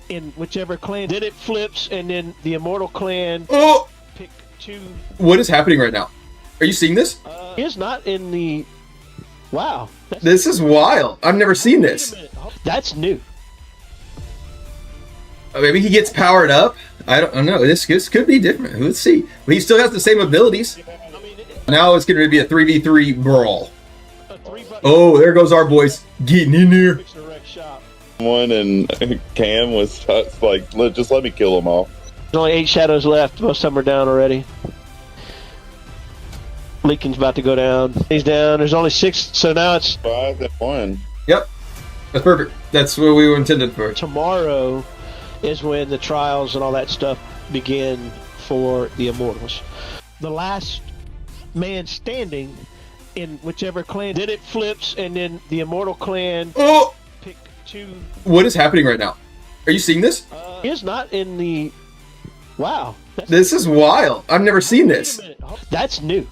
in whichever clan. Then it flips, and then the immortal clan pick two. What is happening right now? Are you seeing this? Is not in the. Wow. This is wild. I've never seen this. That's new. Maybe he gets powered up. I don't know. This could be different. Let's see. But he still has the same abilities. Now it's going to be a 3v3 brawl. Oh, there goes our boys getting in there. One and Cam was like, just let me kill them all. There's only 8 shadows left. Most of them are down already. Leakin's about to go down. He's down. There's only 6, so now it's 5 and 1. Yep, that's perfect. That's what we were intended for. Tomorrow is when the trials and all that stuff begin for the immortals. The last man standing in whichever clan. Then it flips, and then the immortal clan pick two. What is happening right now? Are you seeing this? Is not in the. Wow. This is wild. I've never seen this. That's new.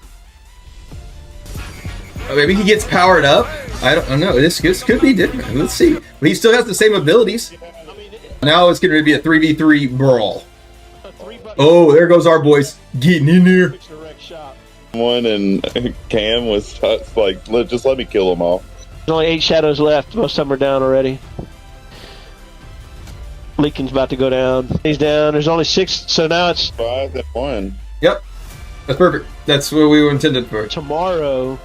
Maybe he gets powered up. I don't know. This could be different. Let's see. But he still has the same abilities. Now it's going to be a 3v3 brawl. Oh, there goes our boys getting in there. One and Cam was like, just let me kill them all. There's only 8 shadows left. Most of them are down already. Leakin's about to go down. He's down. There's only 6, so now it's 5 and 1. Yep, that's perfect. That's what we were intended for. Tomorrow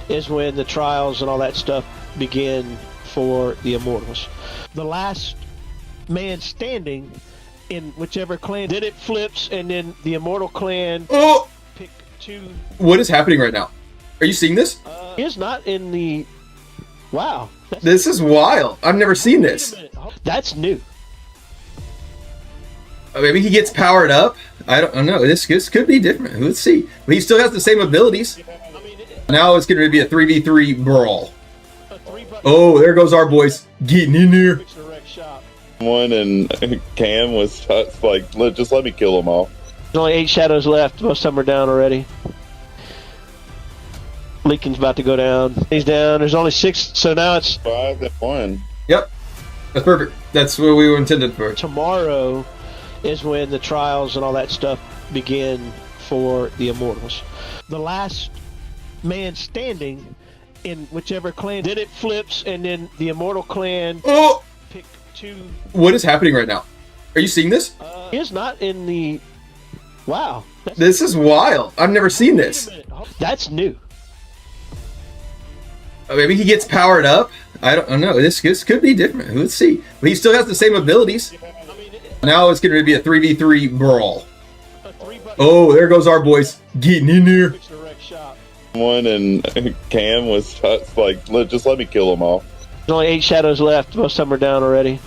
is when the trials and all that stuff begin for the immortals. The last man standing in whichever clan. Then it flips, and then the immortal clan pick two. What is happening right now? Are you seeing this? Is not in the. Wow. This is wild. I've never seen this. That's new. Maybe he gets powered up. I don't know. This could be different. Let's see. But he still has the same abilities. Now it's going to be a 3v3 brawl. Oh, there goes our boys getting in there. One and Cam was like, just let me kill them all. There's only 8 shadows left. Most of them are down already. Leakin's about to go down. He's down. There's only 6, so now it's 5 and 1. Yep, that's perfect. That's what we were intended for. Tomorrow is when the trials and all that stuff begin for the immortals. The last man standing in whichever clan. Then it flips, and then the immortal clan pick two. What is happening right now? Are you seeing this? Is not in the. Wow. This is wild. I've never seen this. That's new. Maybe he gets powered up. I don't know. This could be different. Let's see. But he still has the same abilities. Now it's going to be a 3v3 brawl. Oh, there goes our boys getting in there. One and Cam was like, just let me kill them all. There's only 8 shadows left. Most of them are down already.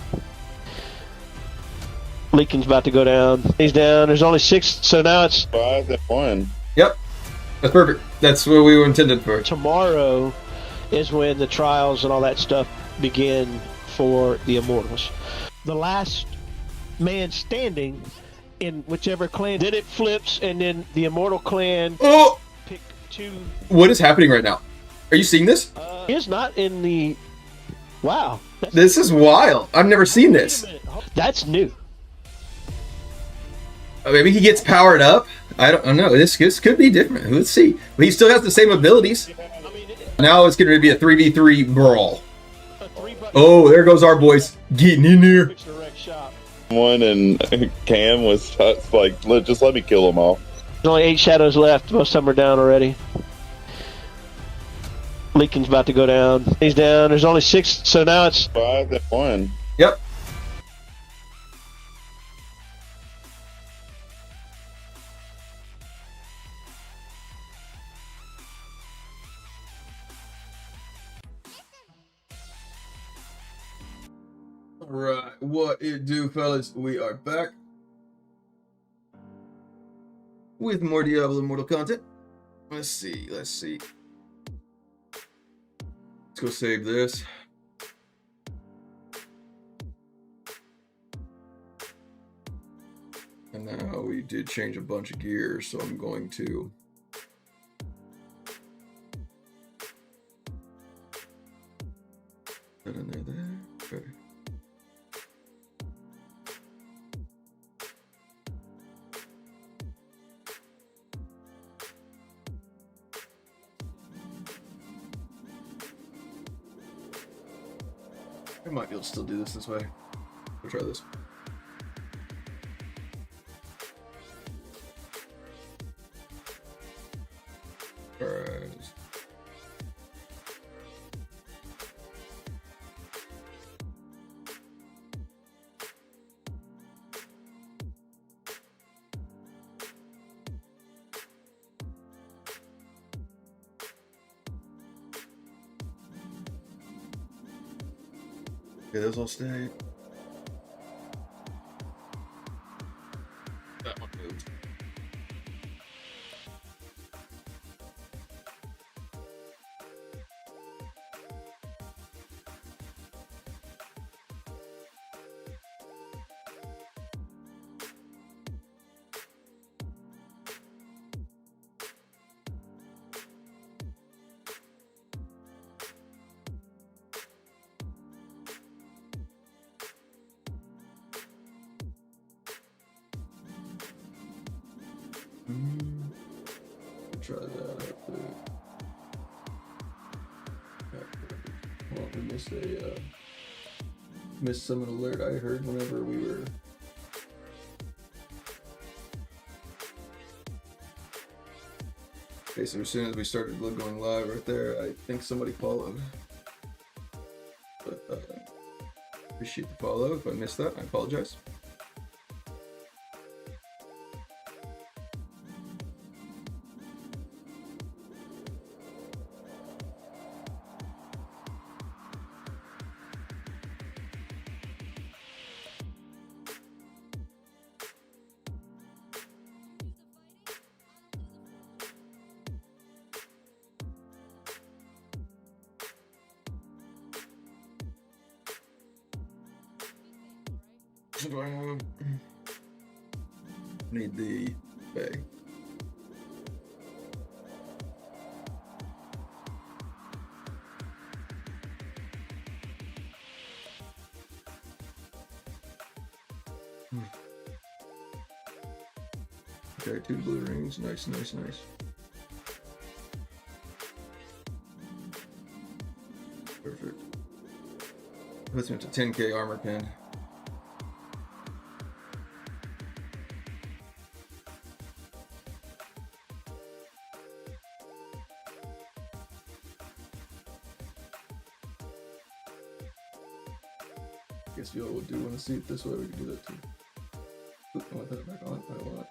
Leakin's about to go down. He's down. There's only 6, so now it's 5 and 1. Yep, that's perfect. That's what we were intended for. Tomorrow is when the trials and all that stuff begin for the immortals. The last man standing in whichever clan. Then it flips, and then the immortal clan pick two. What is happening right now? Are you seeing this? Is not in the. Wow. This is wild. I've never seen this. That's new. Maybe he gets powered up. I don't know. This could be different. Let's see. But he still has the same abilities. Now it's going to be a 3v3 brawl. Oh, there goes our boys getting in there. One and Cam was like, just let me kill them all. There's only 8 shadows left. Most of them are down already. Leakin's about to go down. He's down. There's only 6, so now it's 5 and 1. Yep. Alright, what it do, fellas? We are back with more Diablo Immortal content. Let's see. Let's go save this. And now we did change a bunch of gear, so I'm going to put in there. Okay. might be able to still do this way. We'll try this. Alright. Okay, those all stay. That one moved. Try that. Well, we missed a missed summon alert I heard whenever we were. Okay, so as soon as we started going live right there, I think somebody followed. But appreciate the follow. If I missed that, I apologize. Do I have? Need the bay. Okay, 2 blue rings. Nice, nice, nice. Perfect. Puts me up to 10k armor pin. Guess you all do want to see it this way, we can do that too. Oop, I want that back on. I want that one.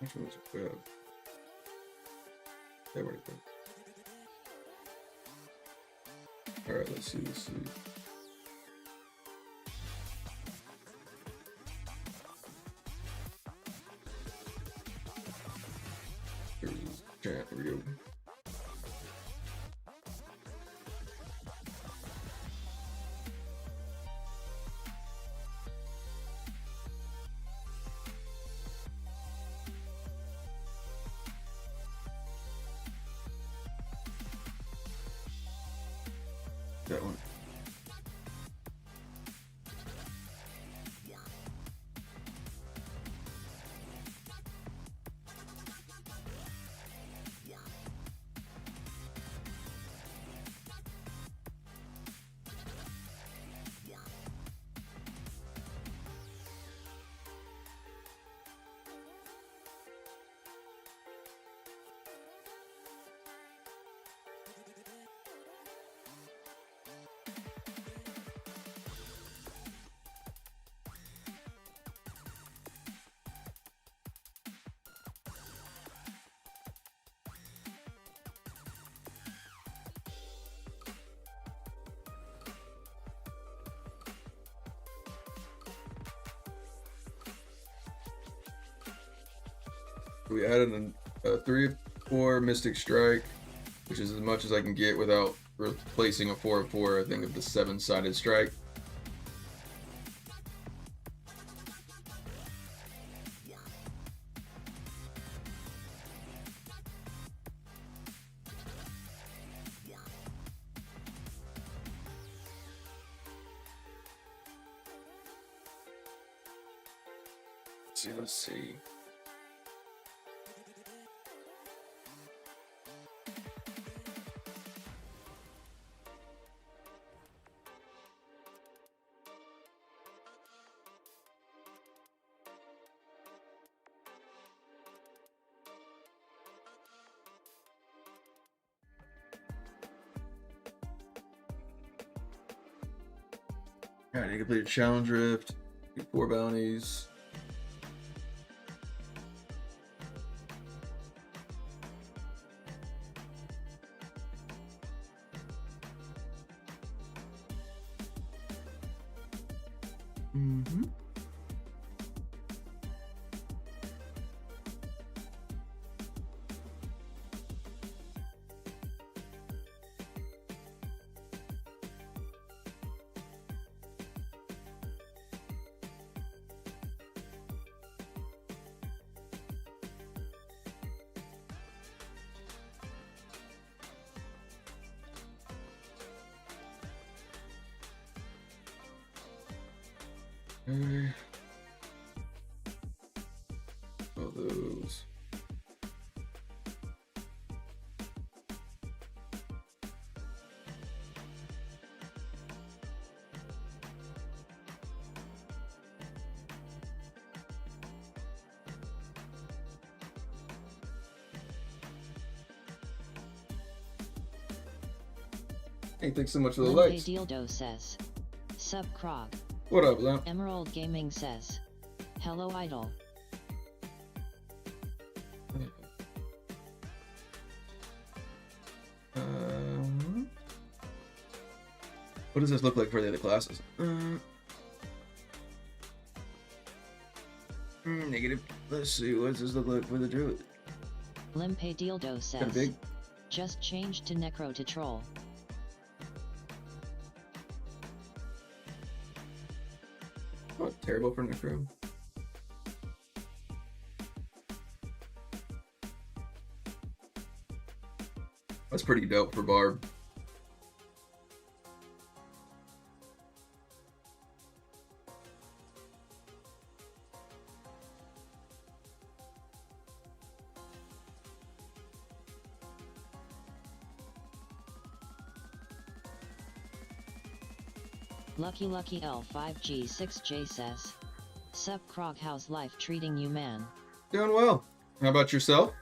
Which one's a crab? There we go. Alright, let's see, let's see. There's a chat, there we go. That one. We added a 3/4 Mystic Strike, which is as much as I can get without replacing a 4/4, I think, of the 7-sided strike. Let's see. Alright, you completed Challenge Rift, 4 bounties. All those. Hey, thanks so much for the likes. Dildo says, "Sub Krog." What up, Lamp? Emerald Gaming says, "Hello, Idol." What does this look like for the other classes? Negative. Let's see. What does this look like for the druid? Limpe Dildo Kinda says, big. "Just changed to Necro to Troll." Oh, terrible for Necro. That's pretty dope for Barb. Lucky L5G6J says, "Sup Krog, how's life treating you, man?" Doing well. How about yourself?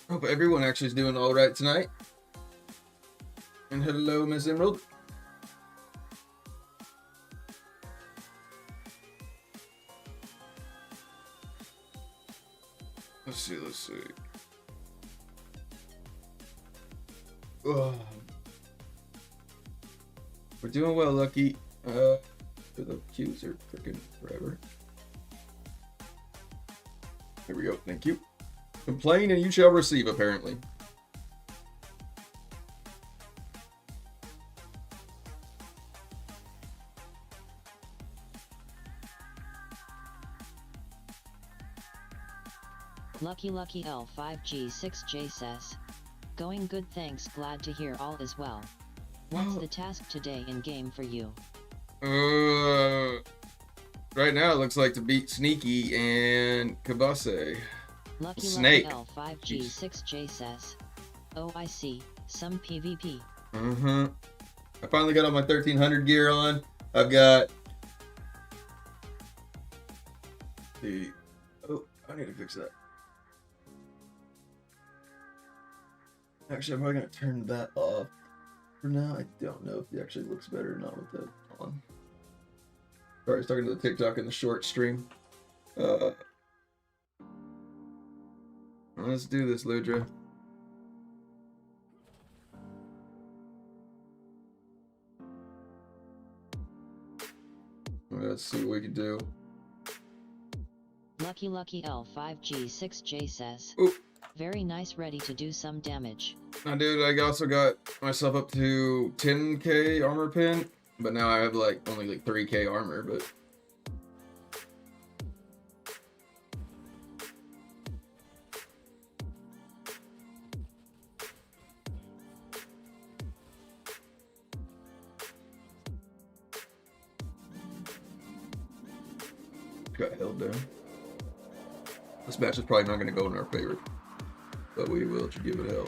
Hope everyone actually is doing all right tonight. And hello, Miss Emerald. Let's see. Oh. We're doing well, Lucky. The queues are freaking forever. Here we go. Thank you. Complain and you shall receive, apparently. Lucky L5G6J says, "Going good, thanks, glad to hear all is well. What's the task today in game for you?" Right now it looks like to beat Sneaky and Kabase. Lucky Snake. L5G6J says, "Oh, I see, some PvP." I finally got all my 1300 gear on. I've got the... Oh, I need to fix that. Actually, I'm probably going to turn that off for now. I don't know if it actually looks better or not with that on. Sorry, I was talking to the TikTok in the short stream. Let's do this, Ludra. Let's see what we can do. Lucky L5G6J says. Ooh. Very nice, ready to do some damage. Now, dude, I also got myself up to 10k armor pin, but now I have like only like 3k armor, but got held down. This match is probably not going to go in our favor, but we will give it hell.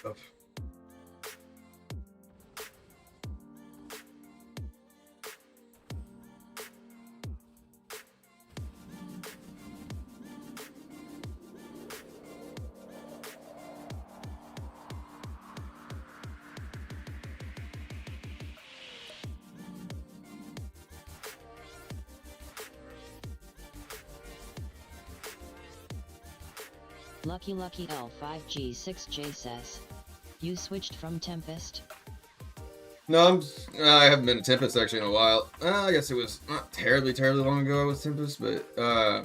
Stuff. Lucky L5G6J says. You switched from Tempest? No, I haven't been to Tempest actually in a while. I guess it was not terribly long ago I was Tempest, but I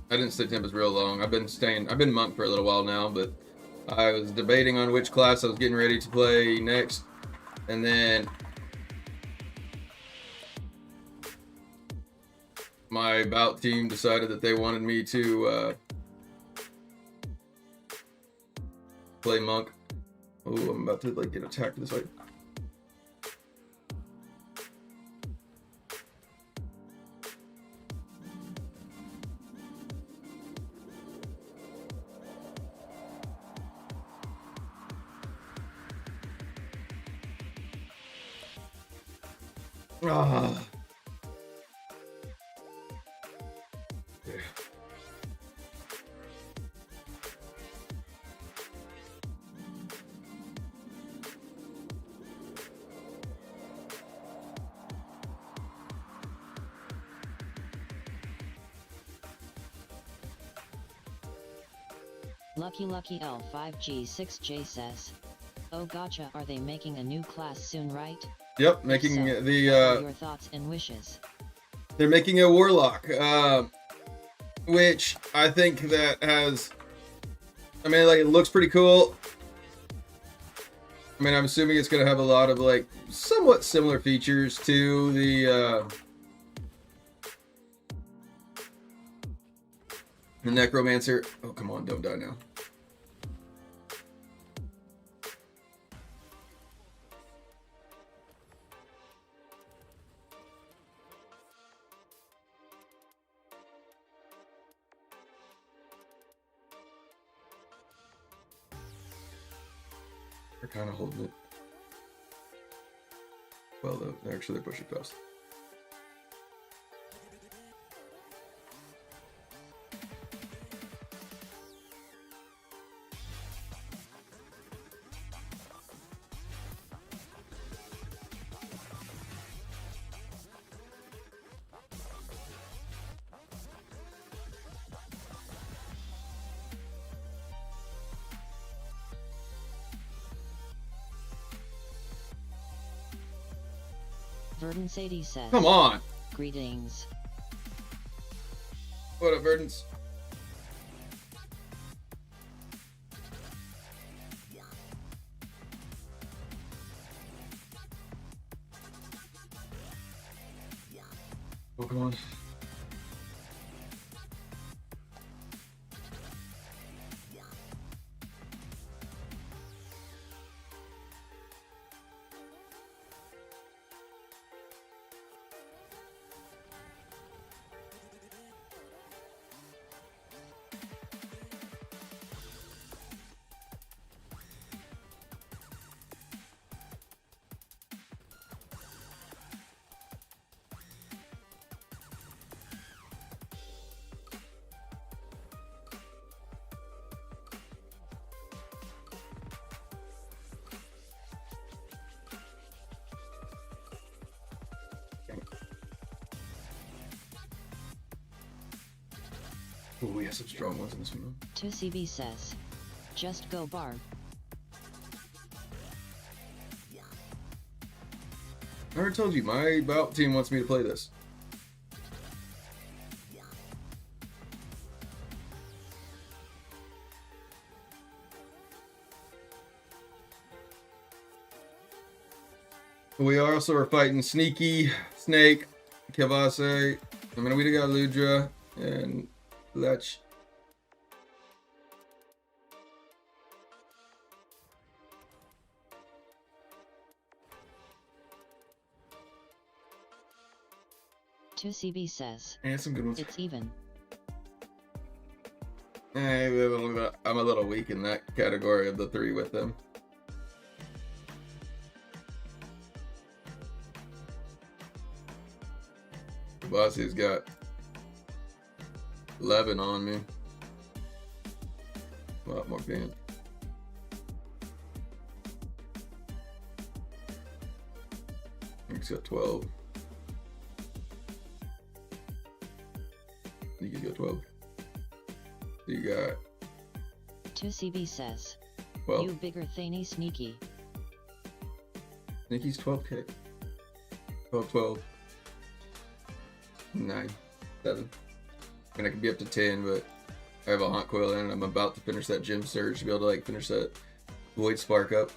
didn't stay Tempest real long. I've been Monk for a little while now, but I was debating on which class I was getting ready to play next, and then my bout team decided that they wanted me to play Monk. Oh, I'm about to like get attacked this way. Ah. Yeah. Lucky L5G6J says. Oh gotcha, are they making a new class soon, right? Yep, making So, the what are your thoughts and wishes? they're making a warlock, which I think that has, I mean, like, it looks pretty cool. I mean, I'm assuming it's gonna have a lot of like somewhat similar features to the Necromancer. Oh, come on, don't die now. They're kind of holding it. Well, they're pushing fast. Verdant Sadie says. Come on! Greetings. What up, Verdance? Oh, come on. Oh, we have some strong ones in this one. 2CB says, just go Barb. I already told you, my bout team wants me to play this. We also are fighting Sneaky, Snake, Kavase. I mean, we got Ludra and Lech. Two CB says, And some good ones. it's even. I'm a little weak in that category of the three with them. Kavase's got 11 on me. A lot more games. He's got 12. You can go 12. So you got 2CB says, 12. you bigger thanny sneaky. I think he's 12k. 12. 9, 7. And I can be up to 10, but I have a Haunt Coil in and I'm about to finish that Gem Surge to be able to like finish that Void Spark up.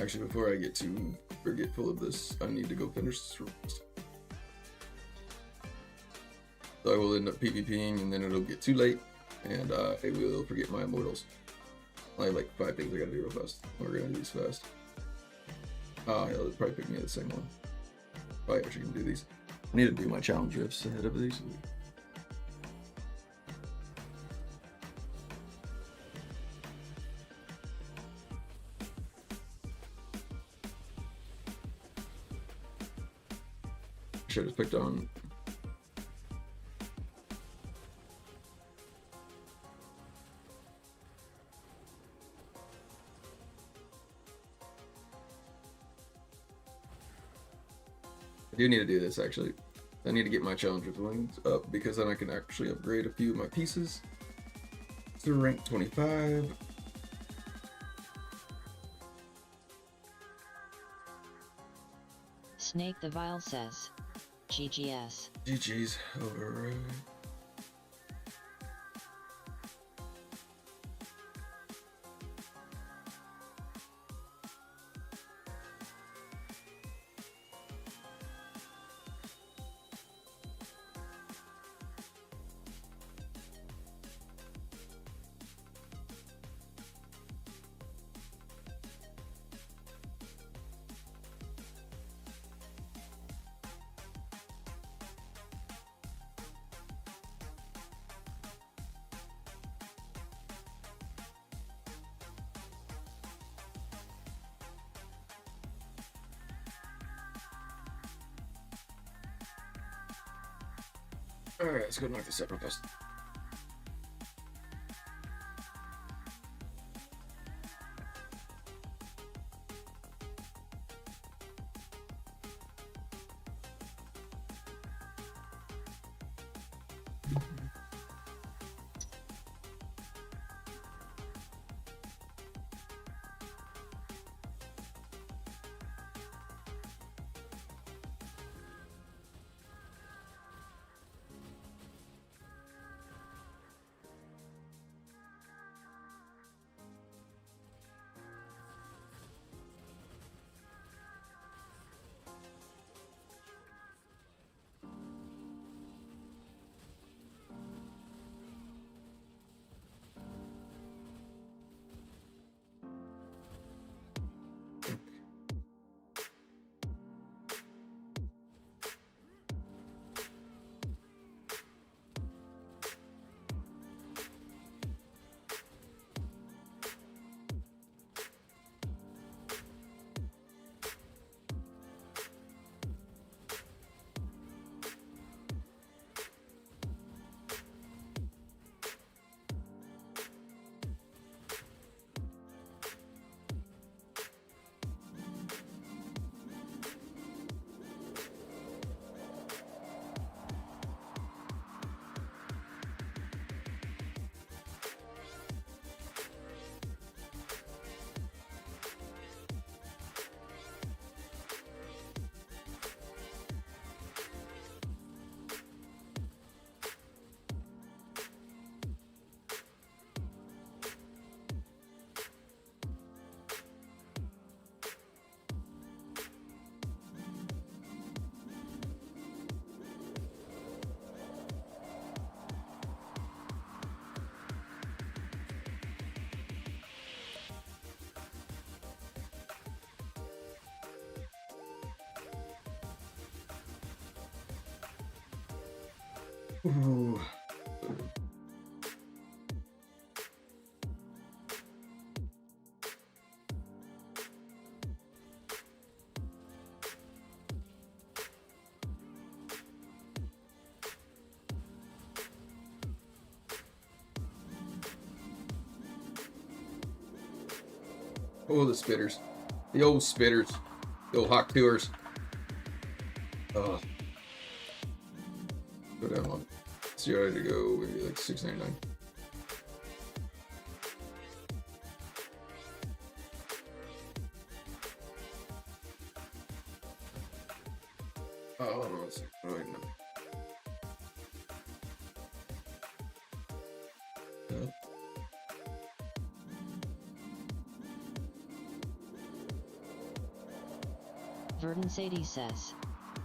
Actually, before I get too forgetful of this, I need to go finish this first. So I will end up PvPing and then it'll get too late and I will forget my immortals. I have like 5 things I gotta do real fast. We're gonna do these fast. Yeah, they'll probably pick me at the same one. Probably actually gonna do these. I need to do my challenge rifts ahead of these. Should have picked on. I do need to do this actually. I need to get my challenger wings up because then I can actually upgrade a few of my pieces to rank 25. Snake the Vile says, GGS. GG's override. Alright, let's go knock this up real fast. Ooh. Oh, the spitters. The old spitters. The old hawk tours. Oh. Go down one. See how I had to go, maybe like 699. Oh, no, it's, oh, wait, no. No. Verdun Sadie says,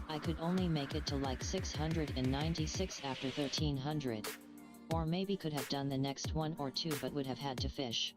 I could only make it to like 696 after 1300. Or maybe could have done the next one or two but would have had to fish.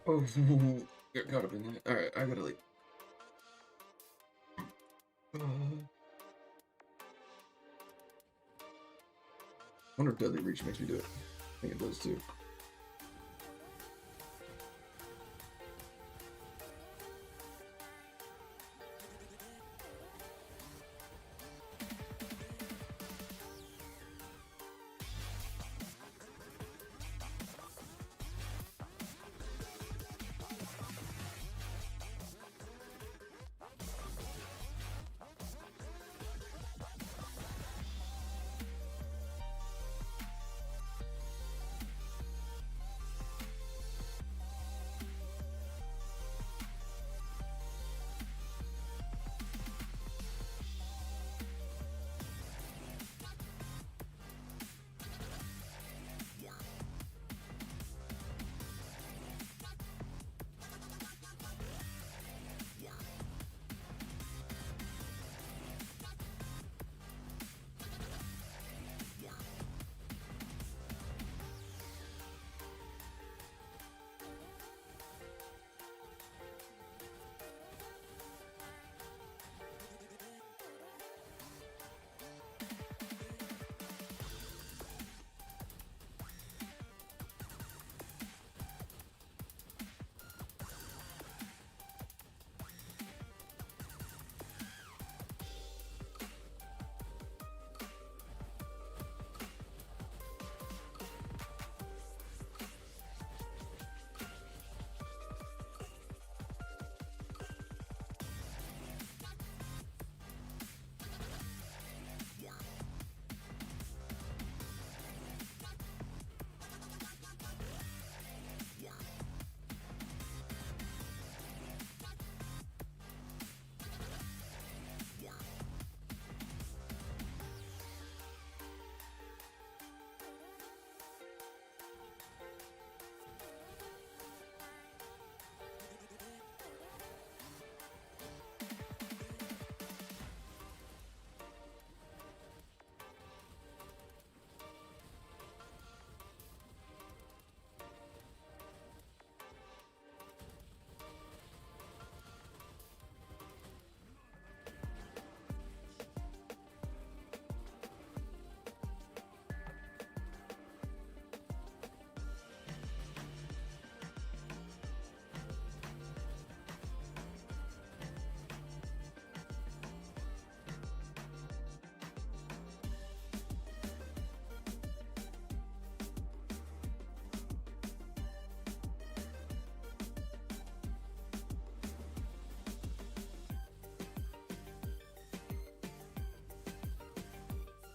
Oh, got caught up in that. Alright, I gotta like. Wonder if Deadly Reach makes me do it. I think it does too.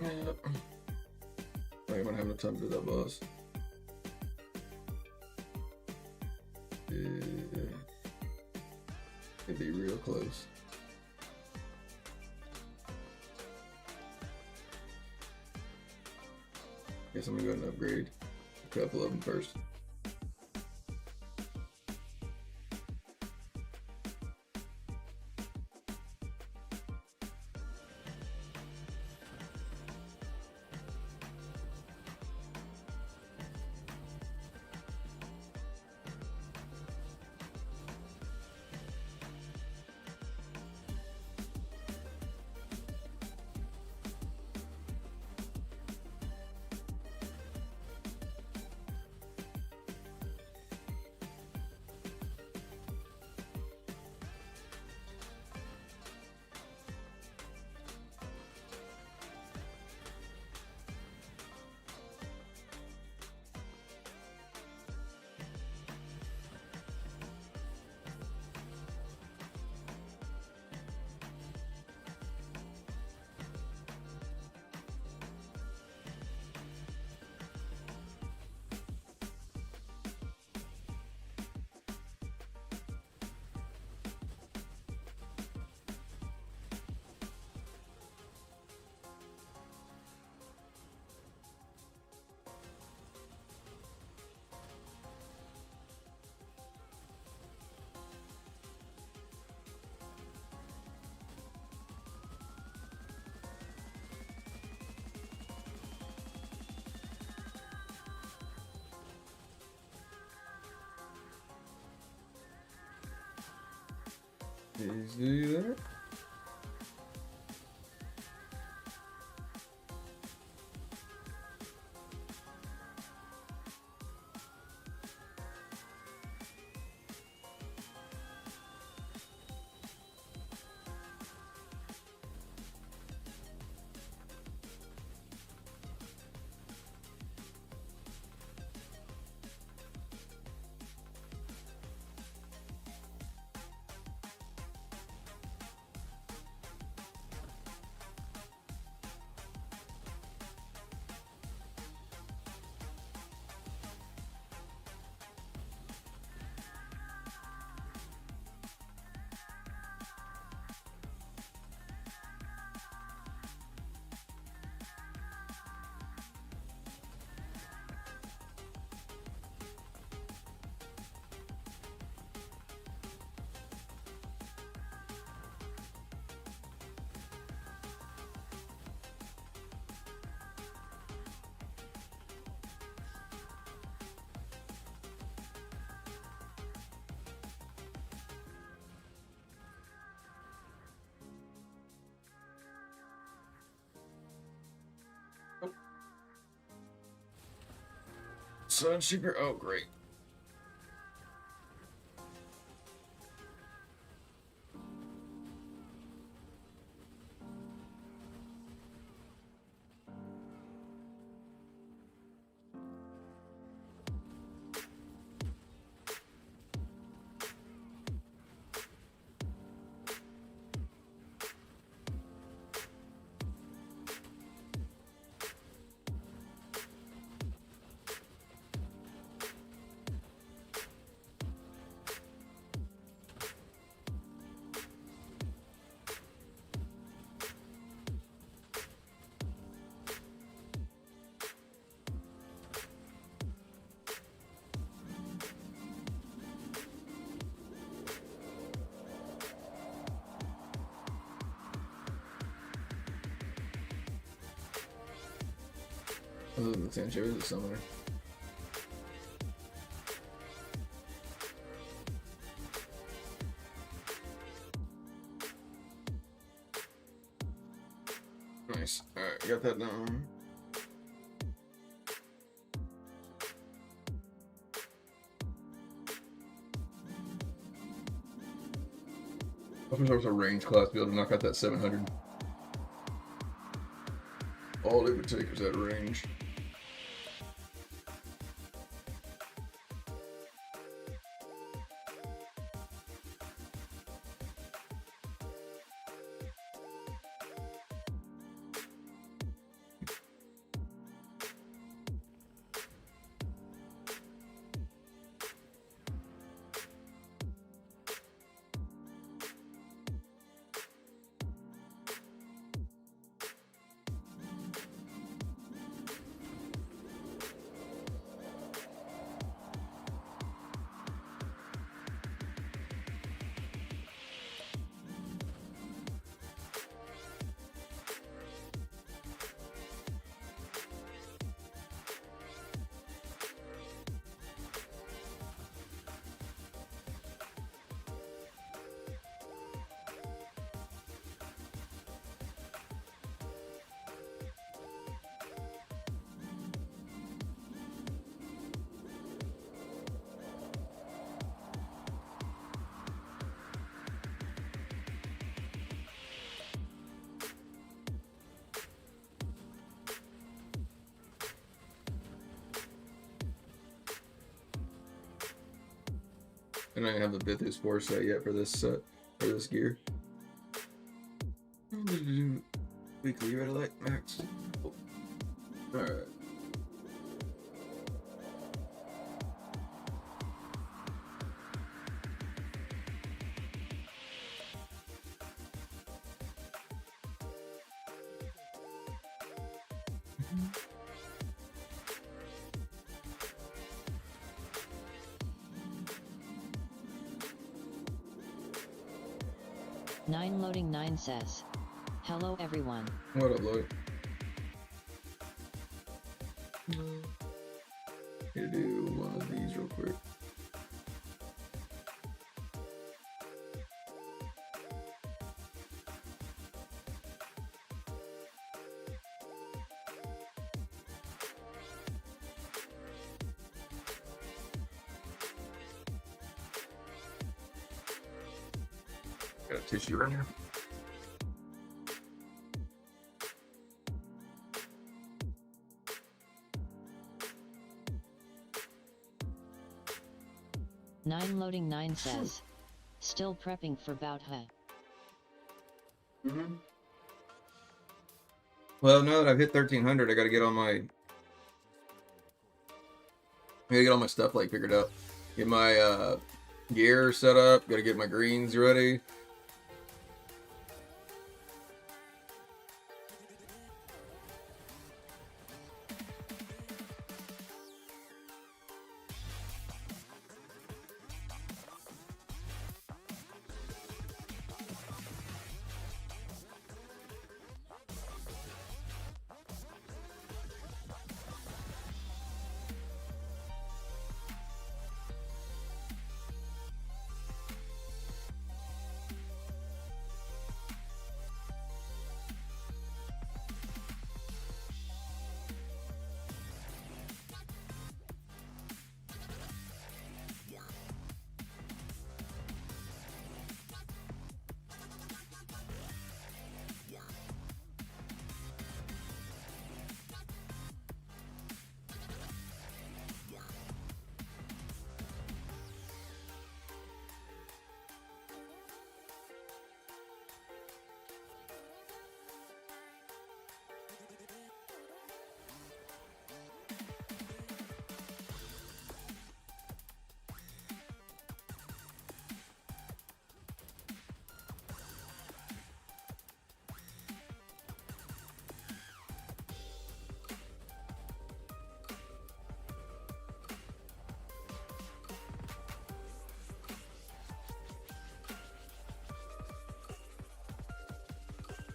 Yep. I'm gonna have enough time to do that boss. It'd be real close. Guess I'm gonna go ahead and upgrade a couple of them first. Easy there. Sunshipper, oh great. Other than the Sancho is a summoner. Nice. Alright, got that down. I wish I was a range class to be able to knock out that 700. All it would take is that range. I don't even have the Bithus 4 set yet for this set, for this gear. Weekly red light max. Alright. Nine Loading 9 says, hello everyone. What up, Lloyd? Need to do one of these real quick. Got a tissue right here. Nine Loading 9 says, still prepping for bout huh? Well, now that I've hit 1300, I gotta get on my stuff like figured out. Get my gear set up, gotta get my greens ready.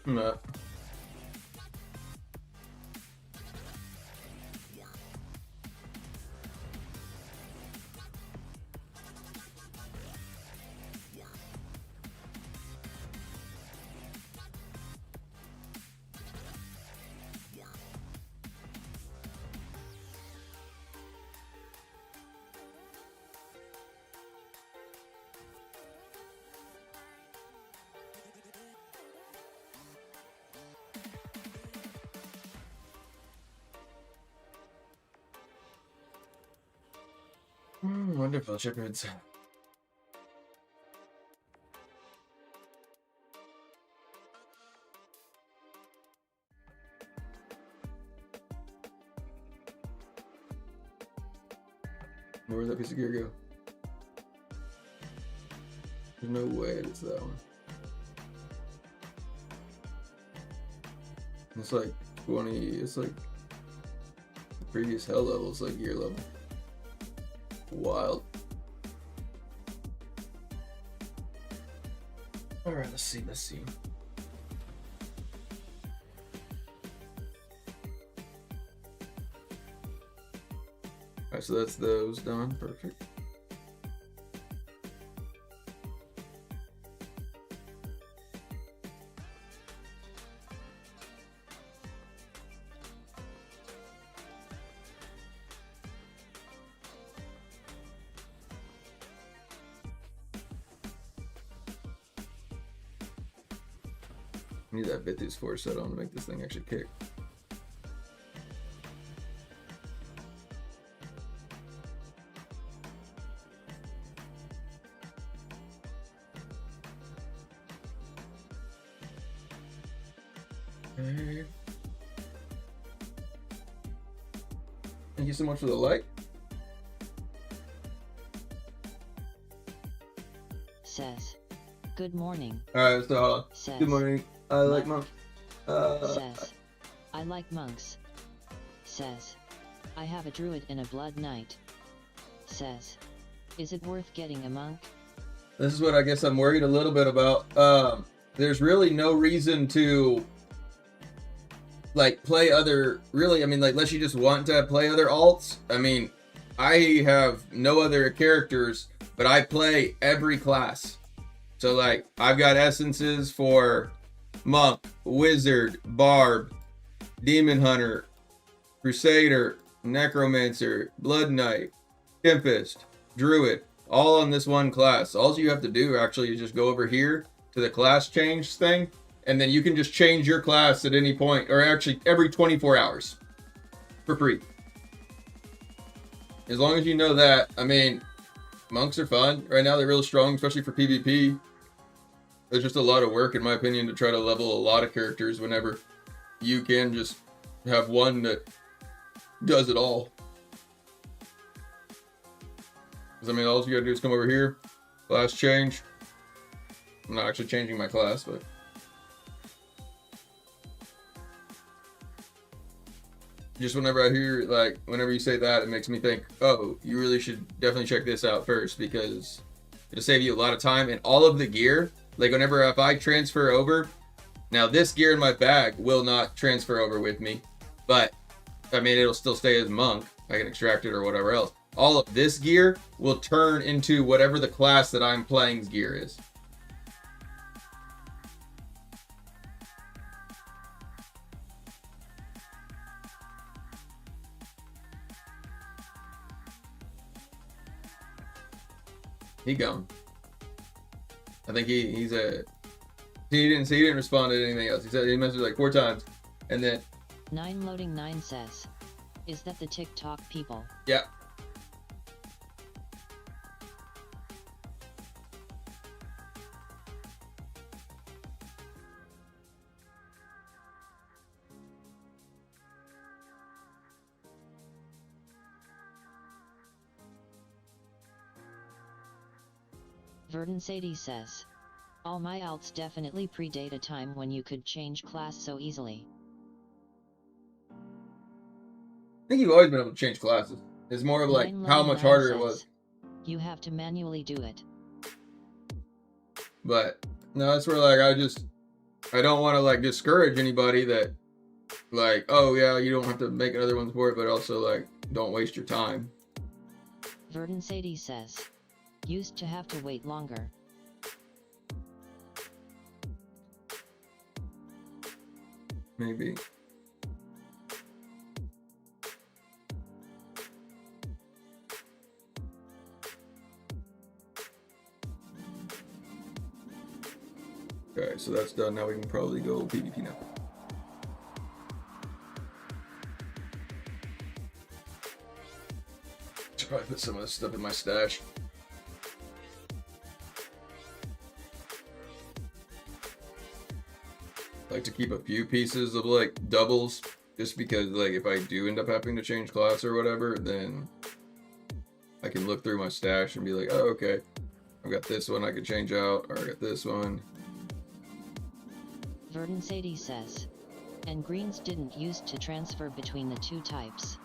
No. Wonderful shepherds. Where'd that piece of gear go? There's no way it's that one. It's like 20, it's like the previous hell level, it's like gear level. Wild. Alright, let's see. Alright, so that's those done. Perfect. I need that Bithus 4 set on to make this thing actually kick. Thank you so much for the like. Says, good morning. Alright, so Says, good morning. I like monk. Says, I like monks. Says, I have a druid and a blood knight. Says, is it worth getting a monk? This is what I guess I'm worried a little bit about. There's really no reason to like play other, really, I mean, like, unless you just want to play other alts. I mean, I have no other characters, but I play every class. So like, I've got essences for monk, wizard, barb, demon hunter, crusader, necromancer, blood knight, tempest, druid, all on this one class. All you have to do actually is just go over here to the class change thing, and then you can just change your class at any point, or actually every 24 hours for free. As long as you know that. I mean, monks are fun. Right now they're real strong, especially for PvP. There's just a lot of work, in my opinion, to try to level a lot of characters whenever you can just have one that does it all. Because, I mean, all you gotta do is come over here, class change. I'm not actually changing my class, but just whenever I hear, like, whenever you say that, it makes me think, oh, you really should definitely check this out first, because it'll save you a lot of time. And all of the gear, like, whenever, if I transfer over, now this gear in my bag will not transfer over with me, but, I mean, it'll still stay as monk. I can extract it or whatever else. All of this gear will turn into whatever the class that I'm playing's gear is. He gone. I think he's a. He didn't respond to anything else. He said he messaged like 4 times, and then 9 loading 9 says, is that the TikTok people? yeah. Verdun Sadie says, all my alts definitely predate a time when you could change class so easily. I think you've always been able to change classes. It's more of like 9 how loading much 9 harder it says, was. you have to manually do it. But no, that's where like I don't want to like discourage anybody that like, oh yeah, you don't have to make another one for it, but also like don't waste your time. Verdun Sadie says, used to have to wait longer. Maybe. Okay, so that's done. Now we can probably go PvP now. Try to put some of this stuff in my stash. I like to keep a few pieces of like doubles, just because like if I do end up having to change class or whatever, then I can look through my stash and be like, oh, okay, I've got this one I could change out, or I got this one. Verdun Sadie says, and greens didn't used to transfer between the 2 types.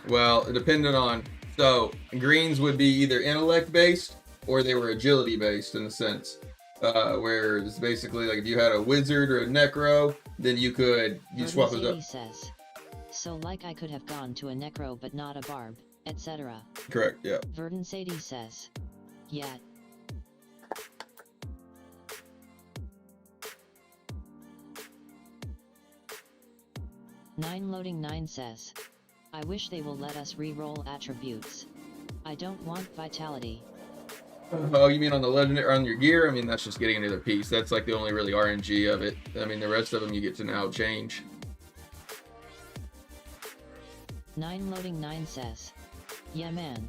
Well, it depended on, so greens would be either intellect based or they were agility based in a sense. Where it's basically like if you had a wizard or a necro, then you swap those up. Says, so like I could have gone to a necro but not a barb, etc. Correct, yeah. Verdun Sadie says, yeah. Nine loading 9 says, I wish they will let us re-roll attributes. I don't want vitality. Oh, you mean on the legendary, on your gear? I mean, that's just getting another piece. That's like the only really RNG of it. I mean, the rest of them you get to now change. 9 loading 9 says, yeah man.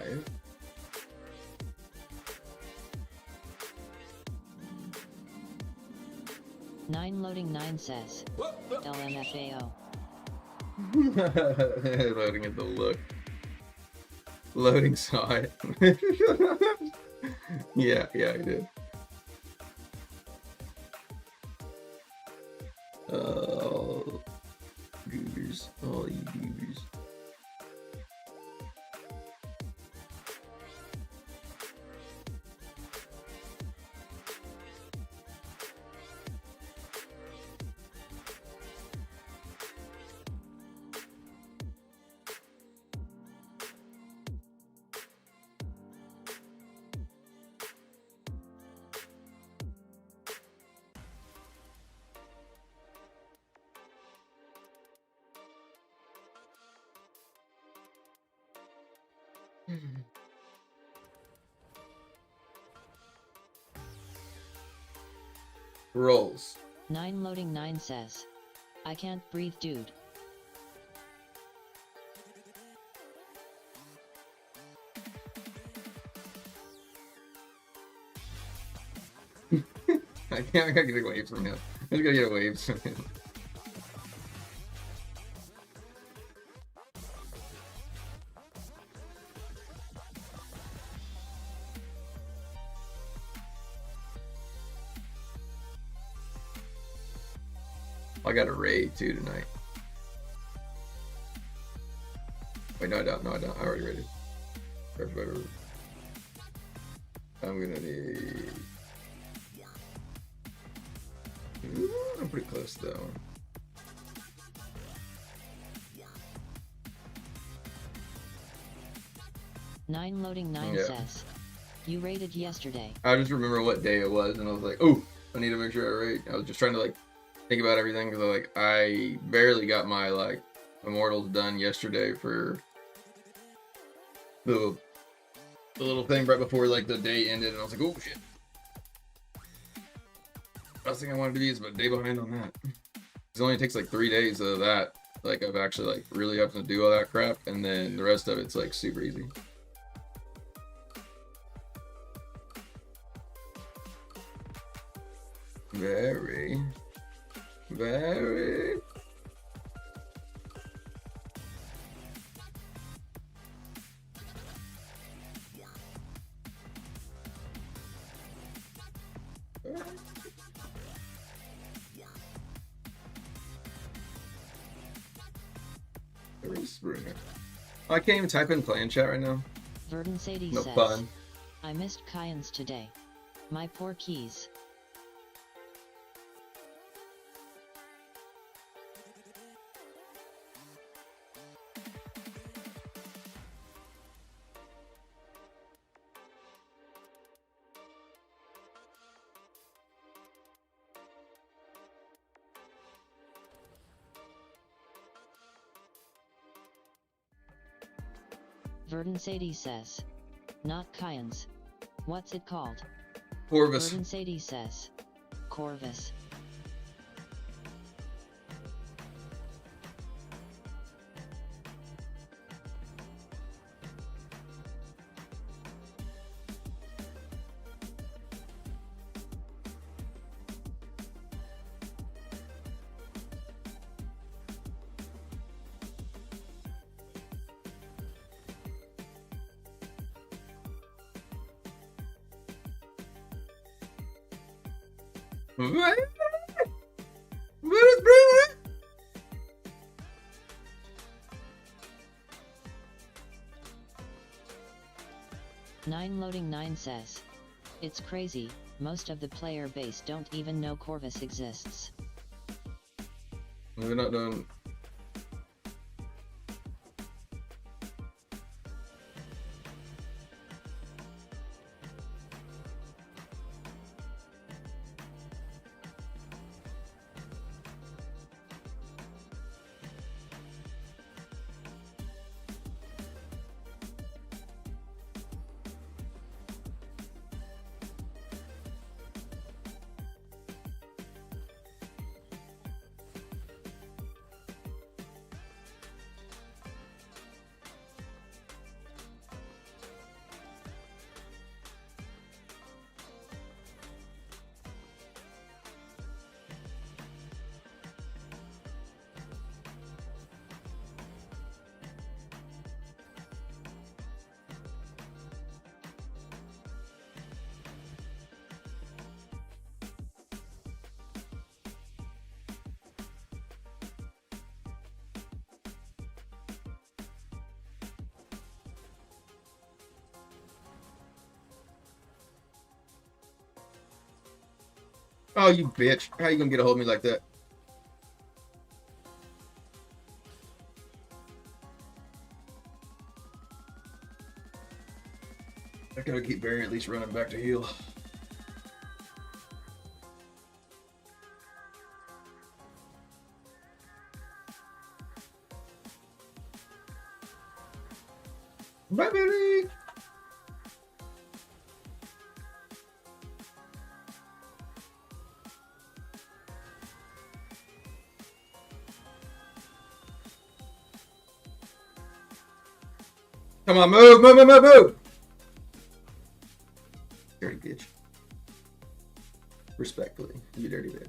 5. Nine loading 9 says. LMFAO. Loading at the look. Loading saw it. Yeah, I did. Oh, goobers. All you goobers. Rolls. 9 loading 9 says. I can't breathe, dude. I gotta get away from him. I just gotta get away from him. I got a raid too tonight. Wait, no, I don't. I already raided. I'm gonna need. Ooh, I'm pretty close to that one. Nine loading 9 Yeah. says. You raided yesterday. I just remember what day it was, and I was like, "Oh, I need to make sure I raid." I was just trying to like think about everything because I barely got my like immortals done yesterday for the little thing right before like the day ended, and I was like, "Oh shit!" Last thing I wanted to be is about a day behind on that. It only takes like 3 days of that, like of actually like really having to do all that crap, and then the rest of it's like super easy. Very. I can't even type in play in chat right now. Verdun Sadie No says. fun. I missed Kayans today. My poor keys. Verdun Sadie says. Not Kayans. What's it called? Corvus. Verdun Sadie says. Corvus. What is bringing it? Nine loading 9 says. It's crazy, most of the player base don't even know Corvus exists. We're not done. Oh, you bitch. How you gonna get a hold of me like that? I gotta keep Barry at least running back to heal. Bye, Barry! Come on, move, move, move, move, move! Dirty bitch. Respectfully, you dirty bitch.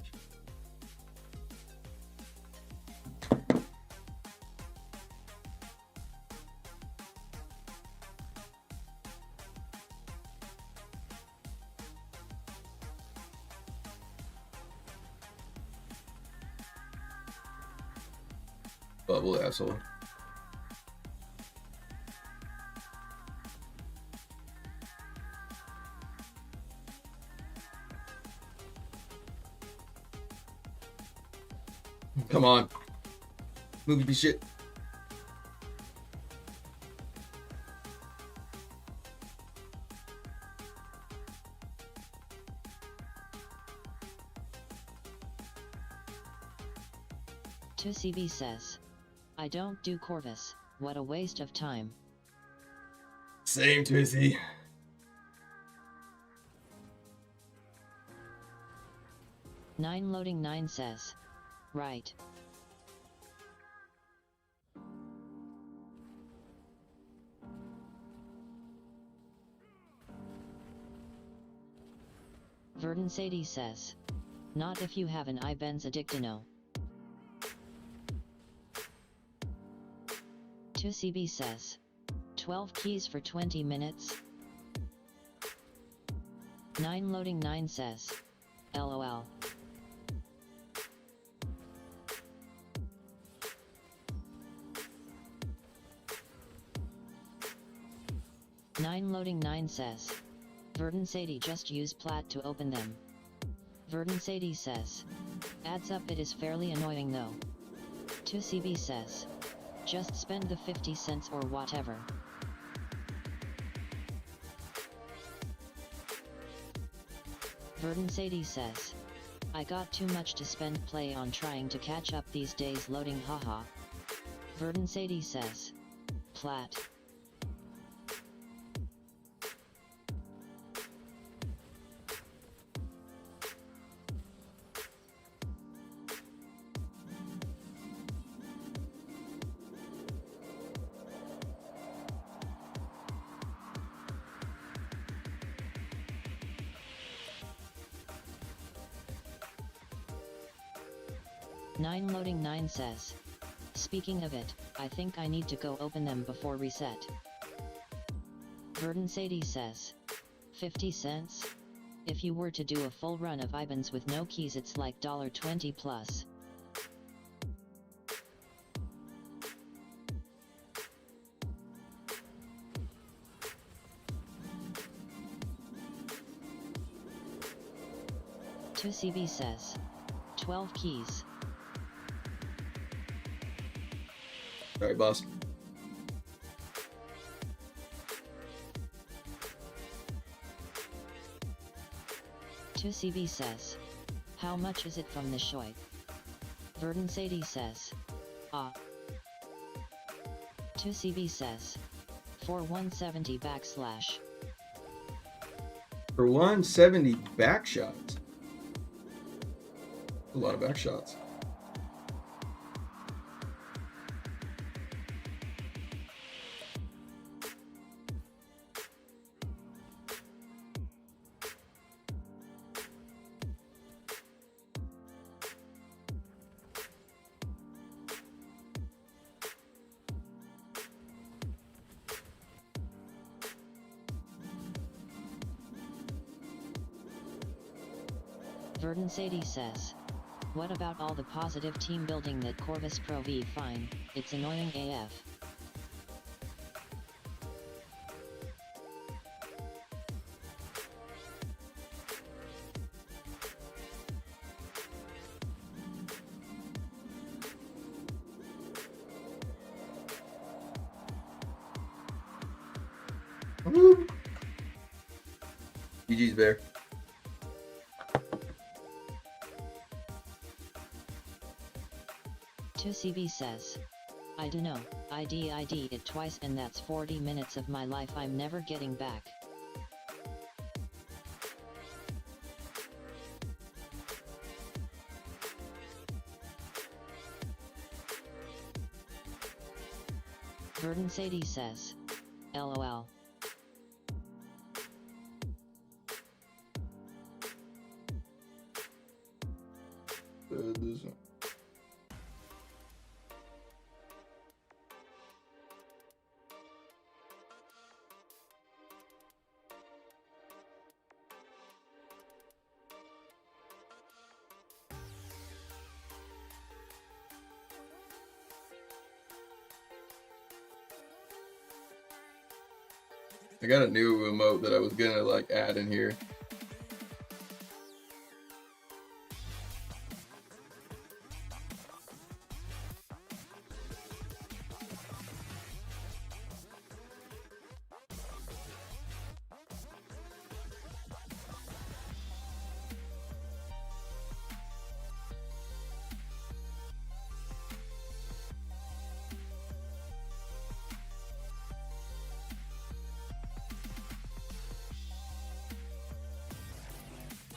Bubble asshole. Come on. Move your shit. CB says, I don't do Corvus, what a waste of time. Same, Twizzy. Nine loading 9 says, right. Verdun Sadie says, not if you have an ibenzadictino. 2CB says, 12 keys for 20 minutes. 9 loading 9 says, LOL. Nine loading 9 says, Verdun Sadie just use plat to open them. Verdun Sadie says, adds up it is fairly annoying though. 2CB says, just spend the 50 cents or whatever. Verdun Sadie says, I got too much to spend play on trying to catch up these days loading haha. Verdun Sadie says, plat. Nine loading 9 says, speaking of it, I think I need to go open them before reset. Verdun Sadie says, 50 cents? If you were to do a full run of Ibans with no keys it's like $20 plus. Two CB says, 12 keys. Alright, boss. Two CB says, how much is it from the shoy? Verdun Sadie says, ah. 2 CB says, for 170 backslash. For 170 back shots. A lot of back shots. Verdun Sadie says, what about all the positive team building that Corvus Pro V fine, it's annoying AF. Woo. GG's Bear. CB says, I dunno, ID it twice and that's 40 minutes of my life I'm never getting back. Verdon Sadie says, LOL. This one. I got a new emote that I was gonna like add in here.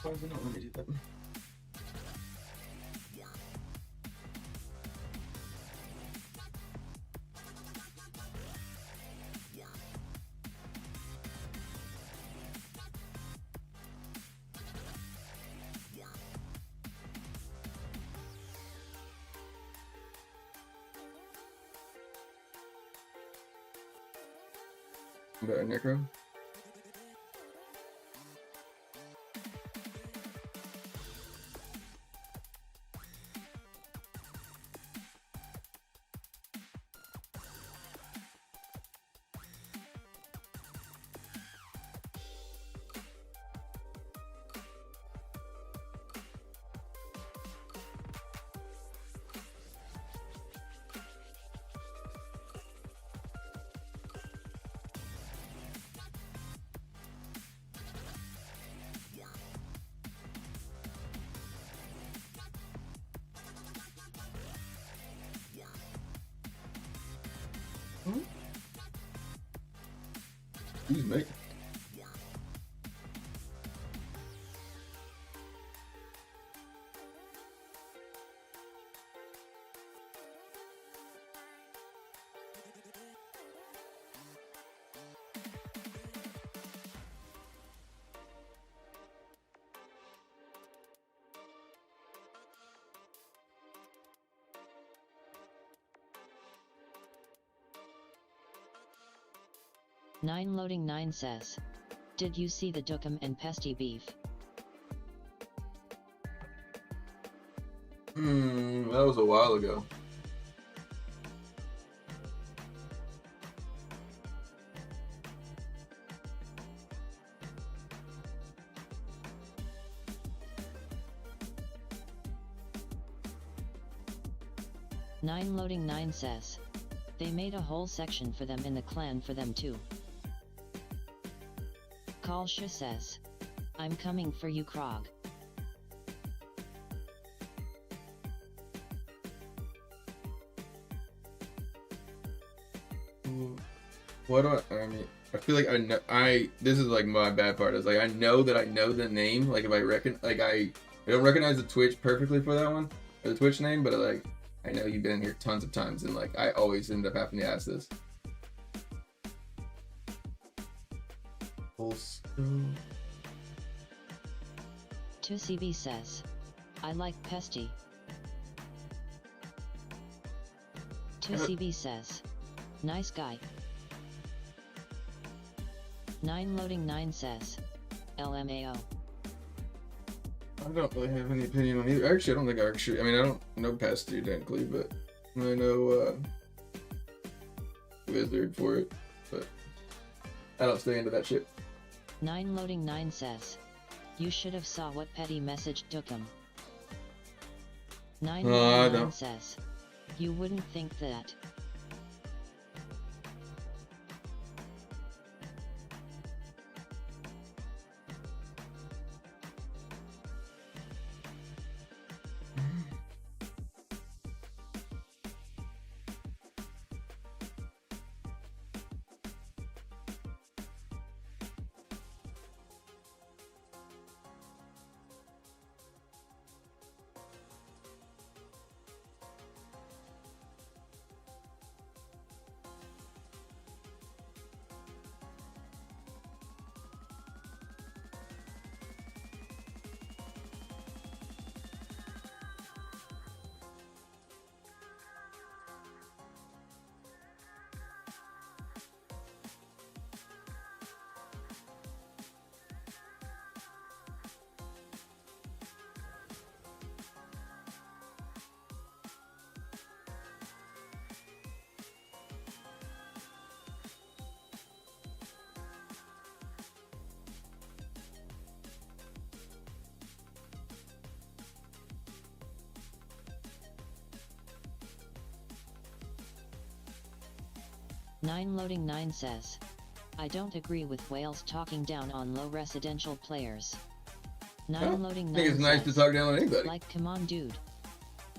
Why does it not let me do that? Better Necro. Excuse me. Nine loading 9 says, did you see the Dookum and Pesty beef? That was a while ago. Nine loading 9 says, they made a whole section for them in the clan for them too. Kalsha says, I'm coming for you, Krog. What do I mean, I feel like I know, this is like my bad part, is like I know that I know the name, like if I reckon, like I don't recognize the Twitch perfectly for that one, or the Twitch name, but like I know you've been here tons of times and like I always end up having to ask this. Full scope. 2CB says, I like Pesty. 2CB says, nice guy. 9 loading 9 says, LMAO. I don't really have any opinion on either. Actually, I don't think I mean, I don't know Pesty technically, but I know Wizard for it, but I don't stay into that shit. 9 loading 9 says, you should have saw what Petty messaged Dookum. 9 loading 9 says, you wouldn't think that. 9 loading 9 says, I don't agree with whales talking down on low residential players. 9 Well, loading 9 I think it's nice to says, talk down on anybody. like come on dude.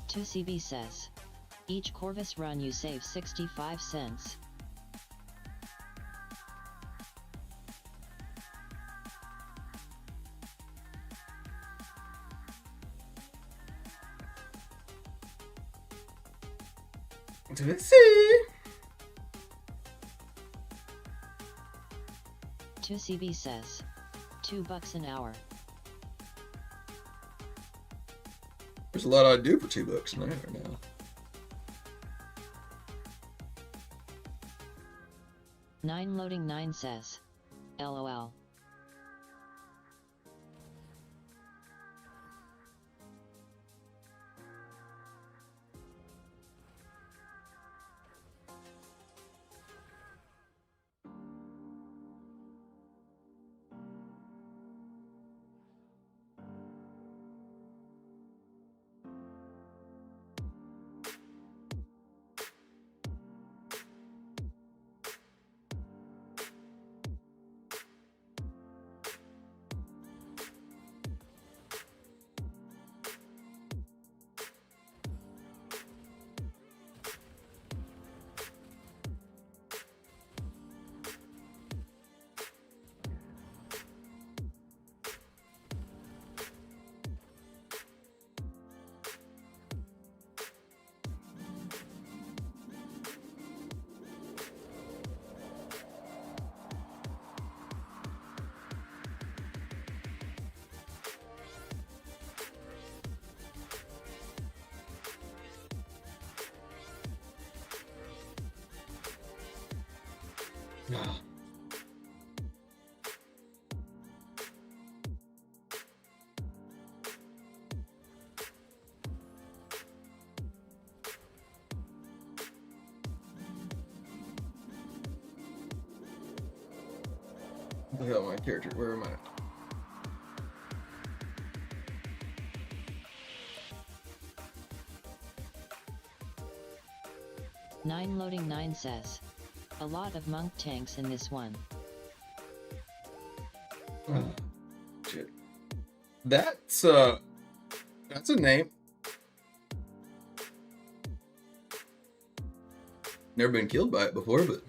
2CB says, each Corvus run you save 65 cents. Let's see. 2CB says, $2 an hour. There's a lot I'd do for $2 an hour now. Nine loading 9 says, LOL. What the hell, my character? Where am I? Nine loading 9 says, a lot of monk tanks in this one. Oh, shit. That's a name. Never been killed by it before, but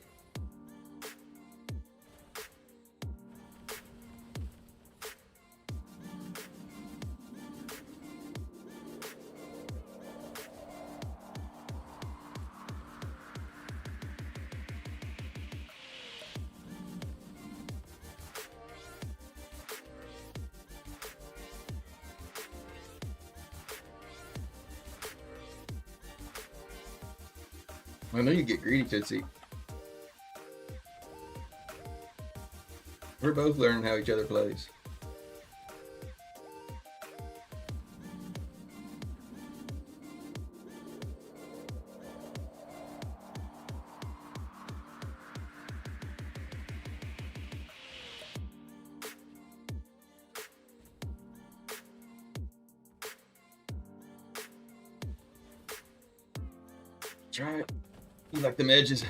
I know you get greedy, Tootsie. We're both learning how each other plays. Try it. You like them edges.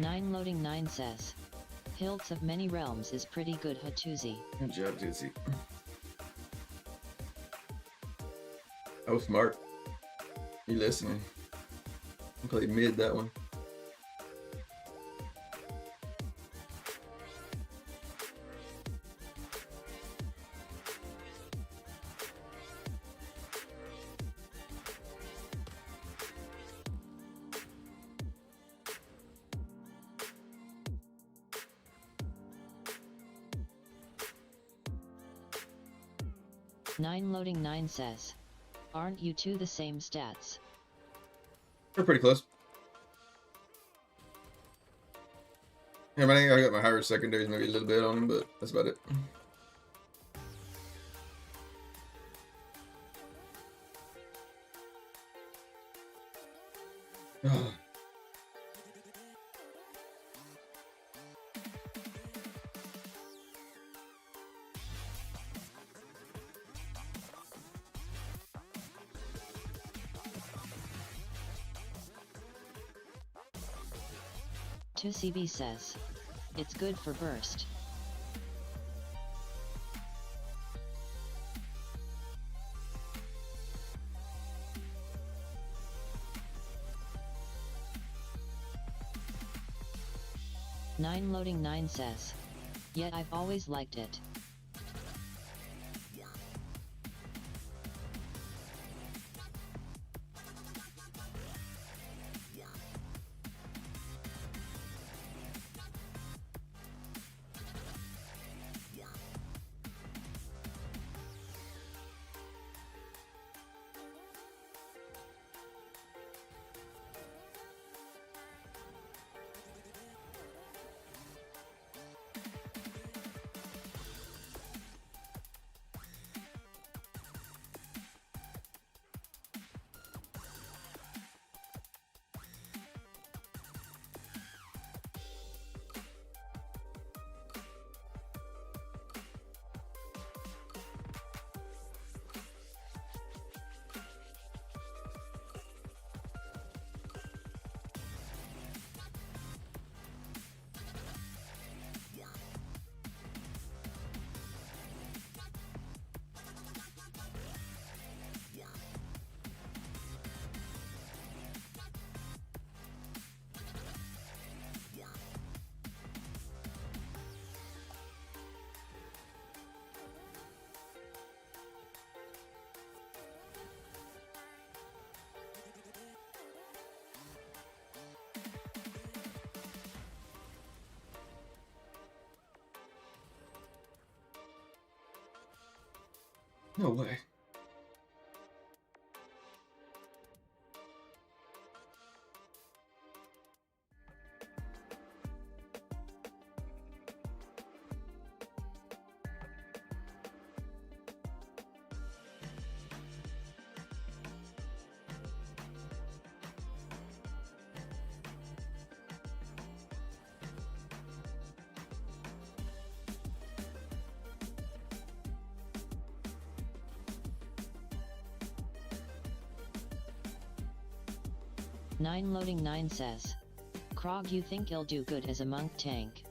Nine loading 9 says, Hilts of Many Realms is pretty good Hatuzi. Good job, Tootsie. Oh, smart. You listening? I played mid that one. Nine loading 9 says, Aren't you two the same stats? We're pretty close. Yeah, I think I got my higher secondaries maybe a little bit on him, but that's about it. Two CB says, it's good for burst. Nine loading 9 says, yet I've always liked it. No way. Nine loading 9 says, Krog, you think he'll do good as a monk tank?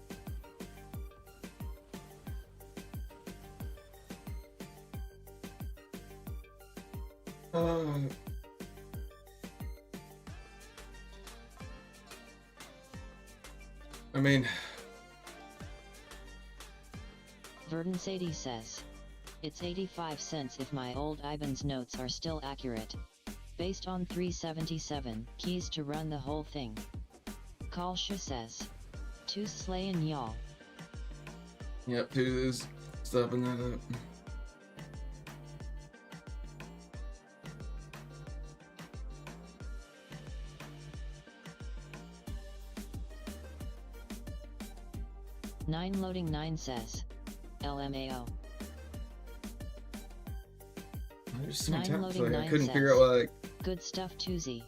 I mean, Verdun Sadie says, it's 85 cents if my old Ivan's notes are still accurate. Based on 377 keys to run the whole thing. Kalsha says, "Two's slayin' y'all." yep, two is stopping that up. Nine loading 9 says, LMAO. There's so many Nine times loading like I 9 couldn't says, figure out why. Like, good stuff, Toozy.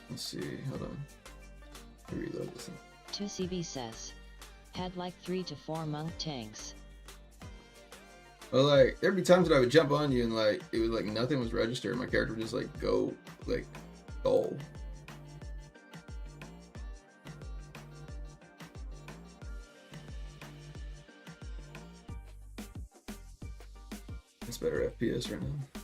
let's see, hold on. Let me reload this one. 2CB says, had like 3 to 4 monk tanks. Well, like there'd be times that I would jump on you and like it was like nothing was registered. My character would just like go like dull. It's better FPS right now.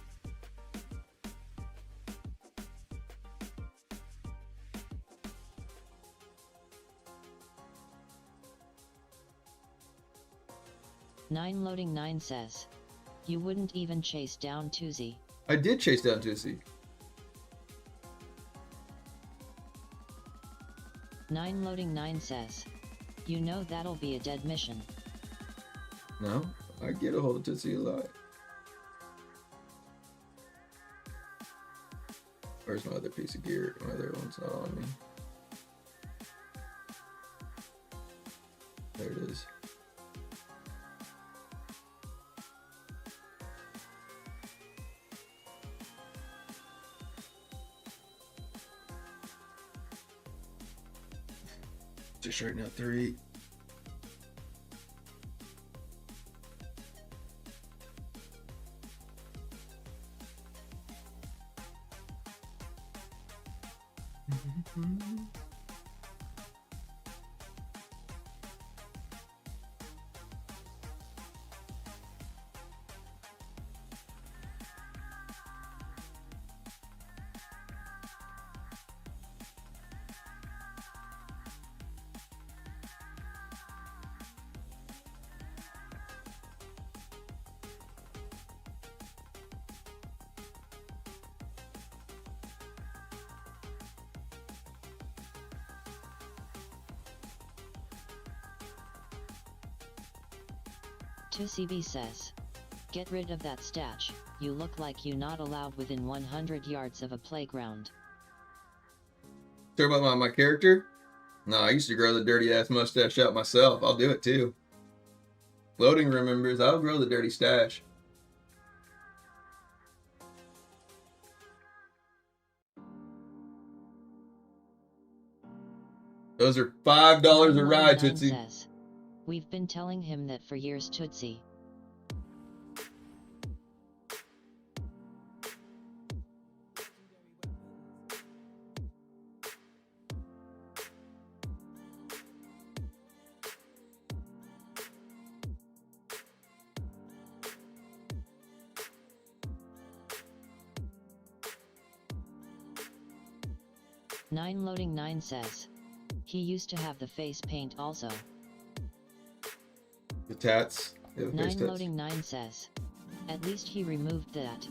Nine loading 9 says, you wouldn't even chase down Toozy. I did chase down Tussie. Nine loading 9 says, you know that'll be a dead mission. No, I get a hold of Tussie alive. Where's my other piece of gear? My other one's not on me. There it is. Just right now, 3. CB says, "Get rid of that stash, you look like you not allowed within 100 yards of a playground." Talk about my character? No, I used to grow the dirty ass mustache out myself. I'll do it too. Loading room members, I'll grow the dirty stash. Those are $5 a ride, Tootsie. Says, "We've been telling him that for years, Tootsie." Loading 9 says, "He used to have the face paint also." The tats. Yeah, the face tats. Loading 9 says, "At least he removed that."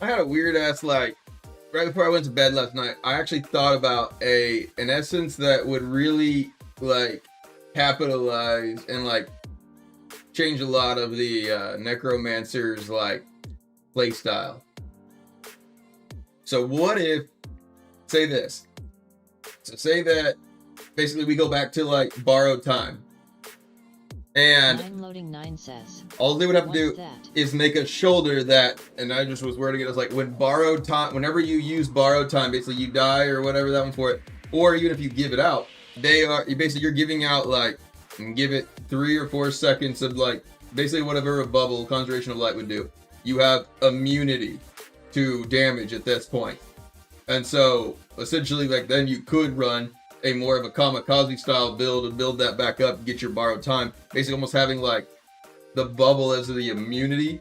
I had a weird ass, like, right before I went to bed last night, I actually thought about an essence that would really, like, capitalize and, like, change a lot of the necromancer's, like, play style. So what if, say this. So say that basically we go back to, like, borrowed time. And Loading 9 says, all they would have to do that? is make a shoulder that, and I just was wording it as like, when borrowed time, whenever you use borrowed time, basically you die or whatever that one for it, or even if you give it out, you're giving out, like, and give it 3 or 4 seconds of, like, basically whatever a bubble, concentration of light would do. You have immunity to damage at this point. And so essentially, like, then you could run a more of a kamikaze style build and build that back up and get your borrowed time. Basically almost having, like, the bubble as the immunity.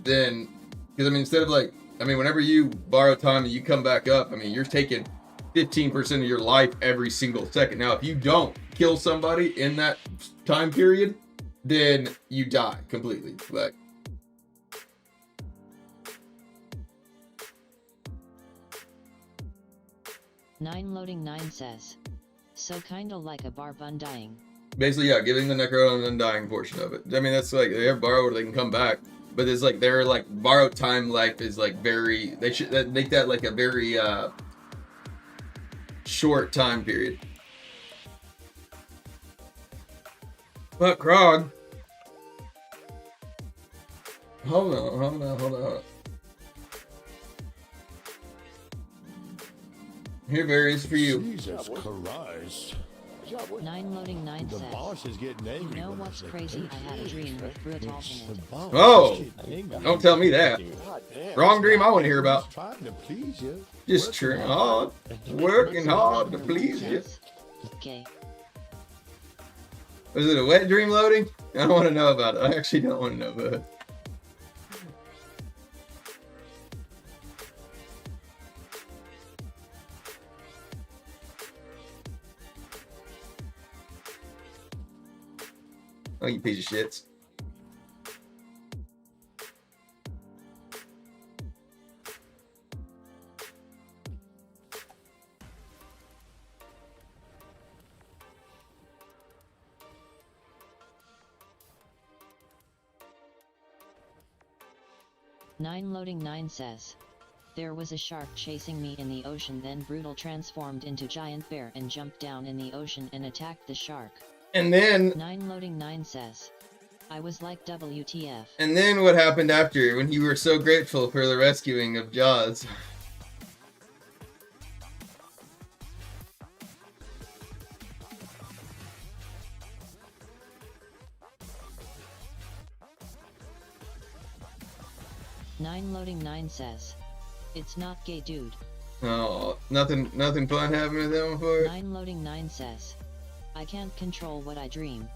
Then, because I mean, instead of, like, I mean, whenever you borrow time and you come back up, I mean, you're taking 15% of your life every single second. Now, if you don't kill somebody in that time period, then you die completely. Like, Loading 9 says, "So kinda like a barb undying." basically, yeah, giving the necro and undying portion of it. I mean, that's like, they have borrowed, they can come back. But it's like, their, like, borrowed time life is, like, very, they should make that, like, a very short time period. But Krog, hold on. Here, Barry, is for you. Jesus Christ. Loading 9 The says, boss is getting angry. "You know what's crazy? I had a dream with Brutal in it." Oh, don't tell me that. Wrong dream I want to hear about. Trying to please you. Just trying hard, working hard to please you. Gay. Was it a wet dream loading? I don't want to know about it. I actually don't want to know about it. Oh, you piece of shits. Loading 9 says. There was a shark chasing me in the ocean, then Brutal transformed into giant bear and jumped down in the ocean and attacked the shark. And then... Loading 9 says. I was like WTF. And then what happened after, when you were so grateful for the rescuing of Jaws? Loading 9 says. It's not gay, dude. Oh, nothing fun happened with that one for it? Loading 9 says. I can't control what I dream.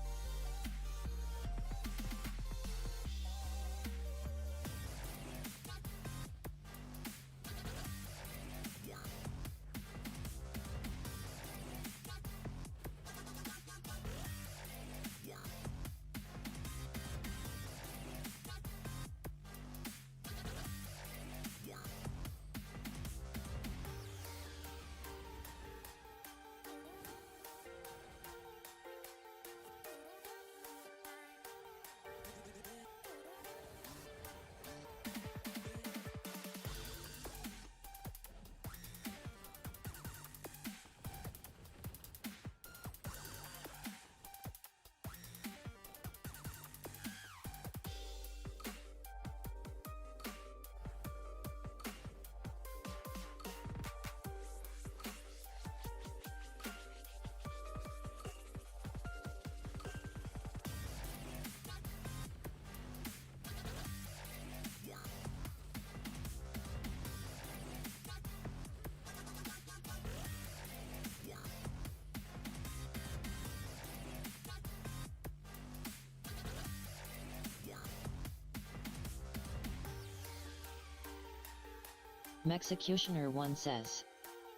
Mexicutioner 1 says.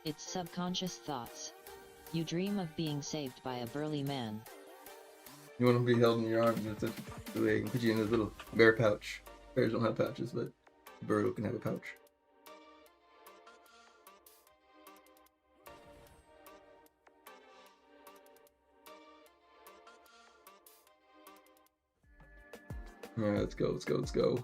It's subconscious thoughts. You dream of being saved by a burly man. You want to be held in your arms, so they can put you in a little bear pouch. Bears don't have pouches, but a bird can have a pouch. Alright, let's go.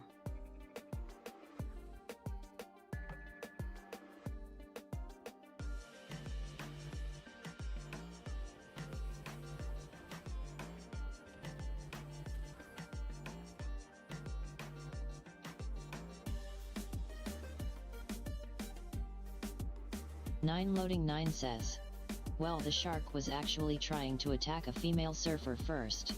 Loading 9 says. Well, the shark was actually trying to attack a female surfer first.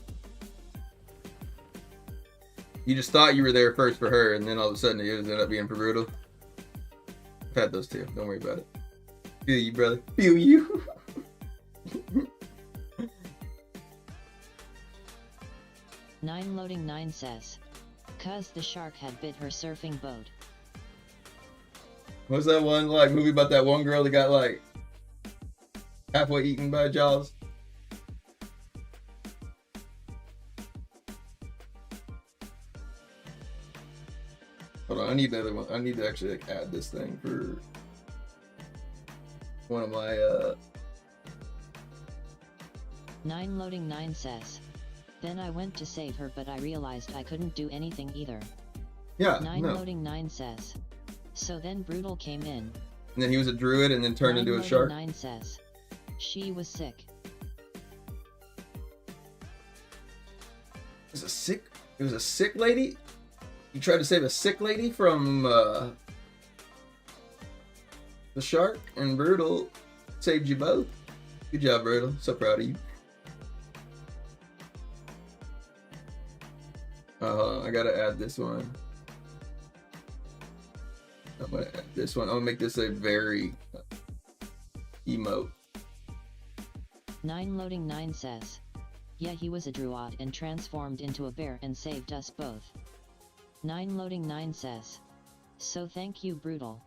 You just thought you were there first for her, and then all of a sudden it ended up being for Brutal. I've had those too. Don't worry about it. Feel you, brother. Feel you. Loading 9 says. 'Cause the shark had bit her surfing boat. What's that one like movie about that one girl that got like halfway eaten by Jaws? Hold on, I need another one. I need to actually like, add this thing for one of my Loading 9 says. Then I went to save her, but I realized I couldn't do anything either. Yeah, Loading 9 says. So then Brutal came in. And then he was a druid and then turned into a shark. 9 says. She was sick. It was a sick lady? You tried to save a sick lady from the shark, and Brutal saved you both. Good job, Brutal. So proud of you. I gotta add this one. I'm gonna add this one. I'm gonna make this a very emote. 9 loading 9 says. Yeah, he was a druid and transformed into a bear and saved us both. 9 loading 9 says. So thank you, Brutal.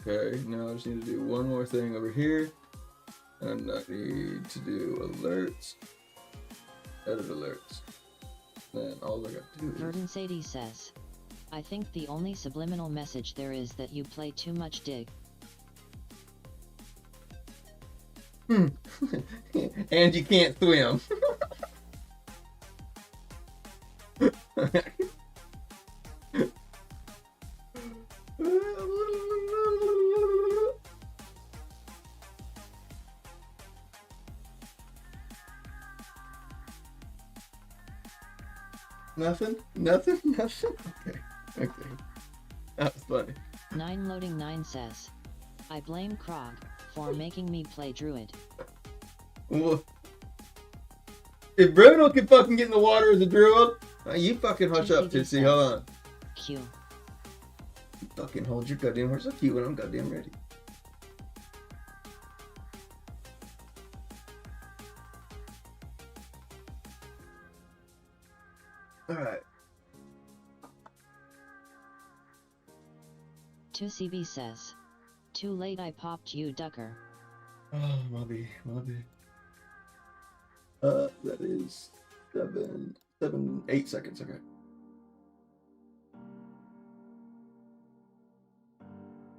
Okay, now I just need to do one more thing over here. And I need to do alerts. Edit alerts. Then all I got to do is... Verdant Sadie says. I think the only subliminal message there is that you play too much Dig. And you can't swim. Nothing? Nothing? Nothing? Okay. Okay. That was funny. 9 loading 9 says. I blame Krog for making me play Druid. Well, if Bruno can fucking get in the water as a druid, you fucking hush up, Tipsy. Hold on. Q. You fucking hold your goddamn horse up, you when I'm goddamn ready. Alright. 2CB says. Too late, I popped you, Ducker. Oh, Mobby. That is 8 seconds, okay.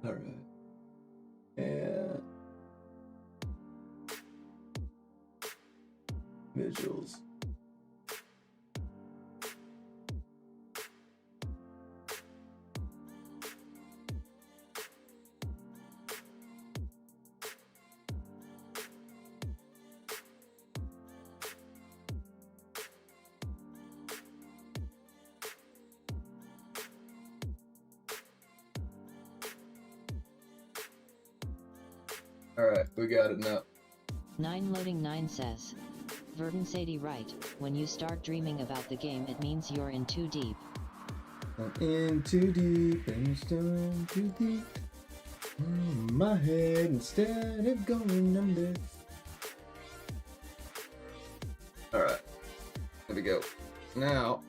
Alright. And visuals. Alright, we got it now. 9 loading 9 says. Verdant Sadie right, when you start dreaming about the game it means you're in too deep. I'm in too deep and still in too deep. My head instead of going under. Alright, there we go. Now,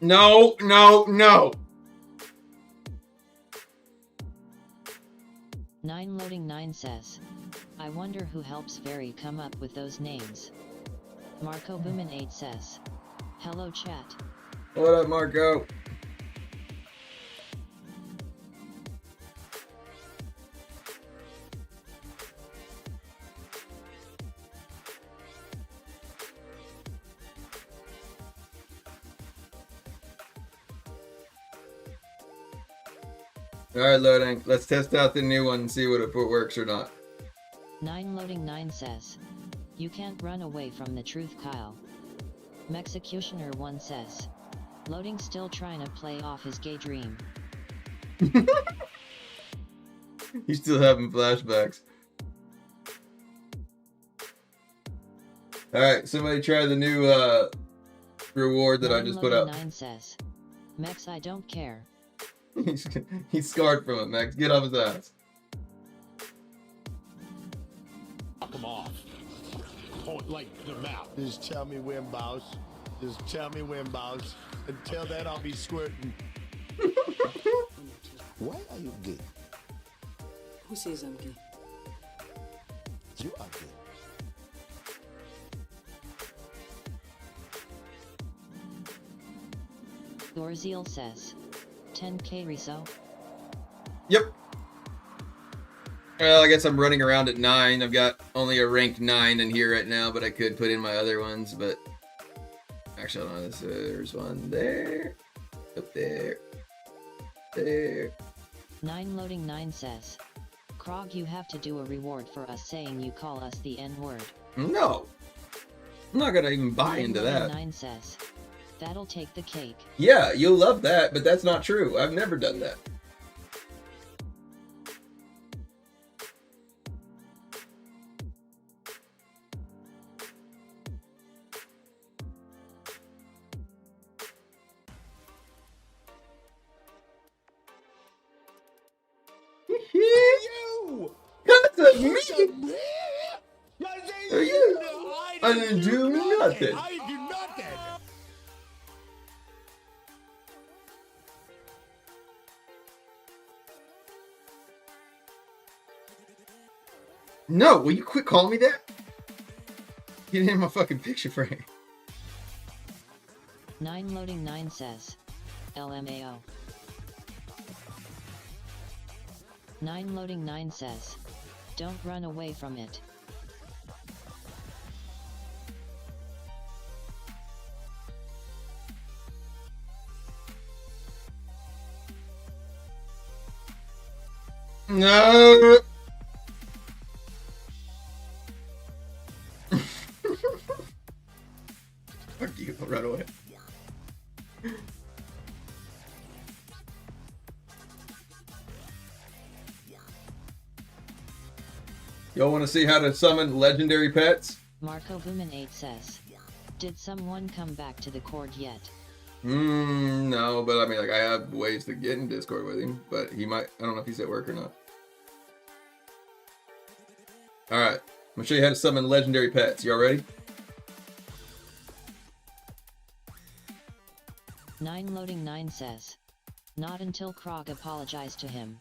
no. 9 loading 9 says. I wonder who helps Fairy come up with those names. Marco Boomin 8 says. Hello chat. What up, Marco? Alright, loading. Let's test out the new one and see if it works or not. 9 loading 9 says. You can't run away from the truth, Kyle. Mexicutioner 1 says. Loading still trying to play off his gay dream. He's still having flashbacks. Alright, somebody try the new reward that I just put up. 9 says. Mex, I don't care. He's scarred from it, Max. Get off his ass. Knock him off. Point like the mouth. Just tell me when, boss. Just tell me when, boss. Until then, I'll be squirting. Why are you gay? Who says I'm gay? You are gay. Gorziel says, 10k reso. Yep. Well, I guess I'm running around at 9. I've got only a rank 9 in here right now, but I could put in my other ones, but actually, I don't know. There's one there. Up there. There. 9 loading 9 says, Krog, you have to do a reward for us saying you call us the N-word. No. I'm not gonna even buy into that. 9 says, that'll take the cake. Yeah, you'll love that, but that's not true. I've never done that. You! That's me! You! I didn't do nothing. I do nothing. No, will you quit calling me that? Get in my fucking picture frame. 9 loading 9 says, LMAO. 9 loading 9 says, don't run away from it. No. Fuck you, I'll run away. Y'all want to see how to summon legendary pets? Marco Boomin 8 says, did someone come back to the Cord yet? No, but I mean, like, I have ways to get in Discord with him, but he might, I don't know if he's at work or not. Alright, I'm gonna show you how to summon legendary pets. Y'all ready? 9 loading 9 says, not until Krog apologized to him.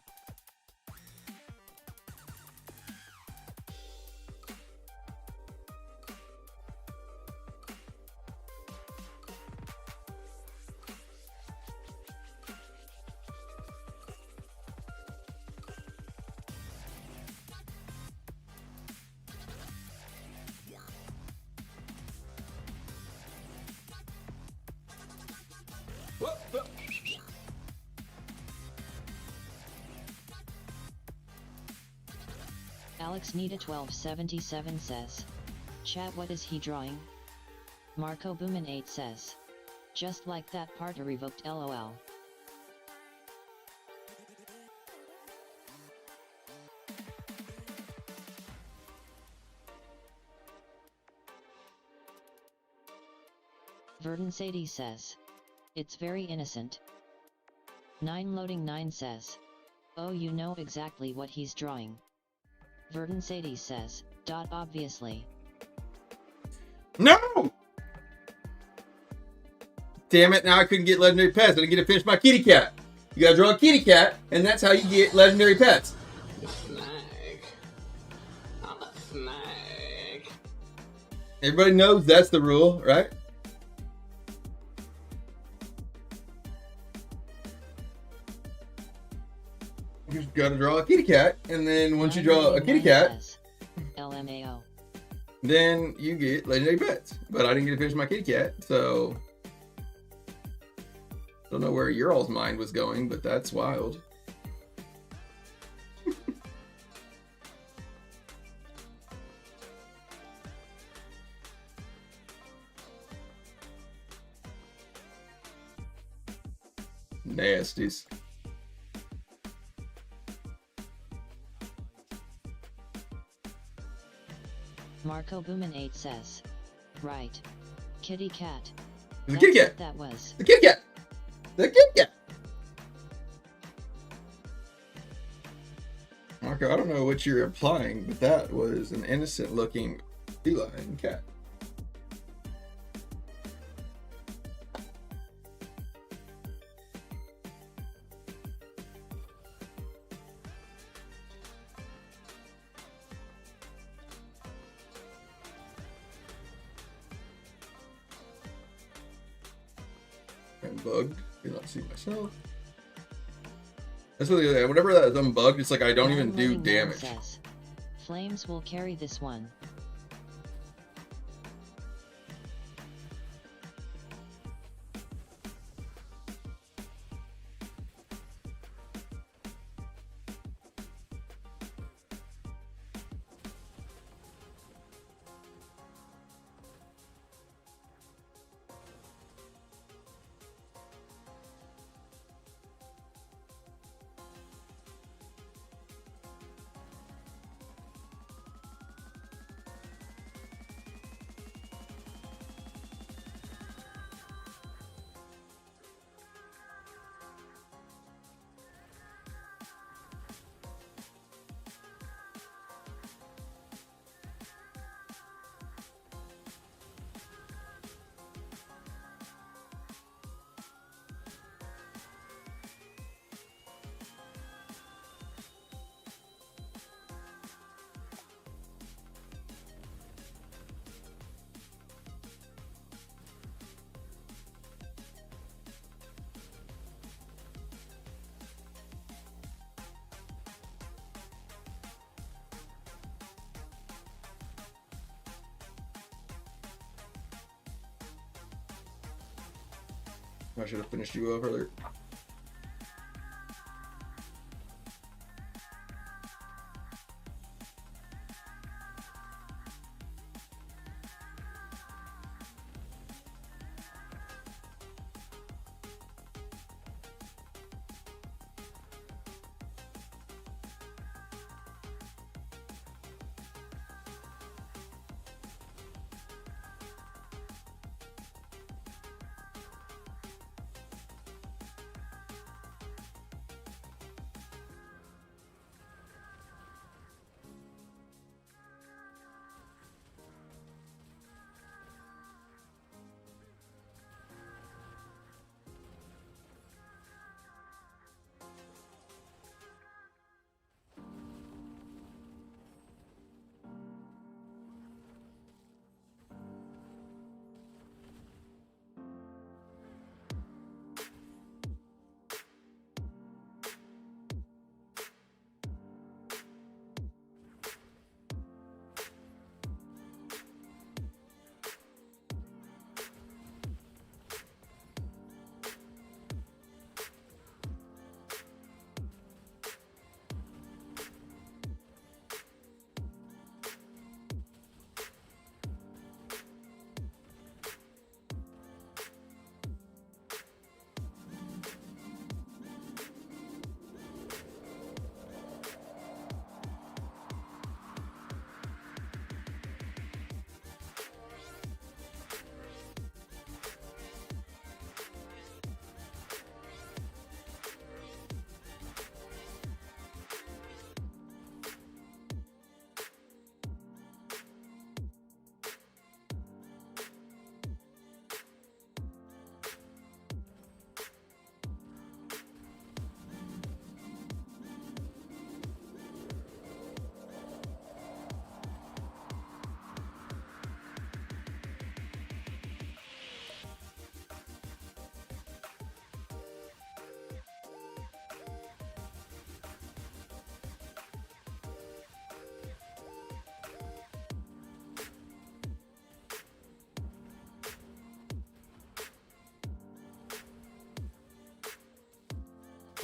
Alex Nita 1277 says, chat, what is he drawing? Marco Boomin 8 says, just like that part revoked lol. Verdun Sadie says, it's very innocent. 9 loading 9 says, oh, you know exactly what he's drawing. Verdun Sadie says, obviously. No! Damn it, now I couldn't get legendary pets. I didn't get to finish my kitty cat. You gotta draw a kitty cat, and that's how you get legendary pets. Snake. I'm a snake. Everybody knows that's the rule, right? You just gotta draw a kitty cat, and then once you draw a kitty cat, LMAO. then you get legendary pets. But I didn't get to finish my kitty cat, so don't know where your all's mind was going, but that's wild. Nasties. Marco Boomin 8 says, right. Kitty cat. The kitty cat. What that was. The kitty cat. The kitty cat. Marco, I don't know what you're implying, but that was an innocent looking feline cat. unbugged. I cannot see myself. That's what whenever that's unbugged, it's like I don't even do damage. Says, Flames will carry this one. I should have finished you off earlier.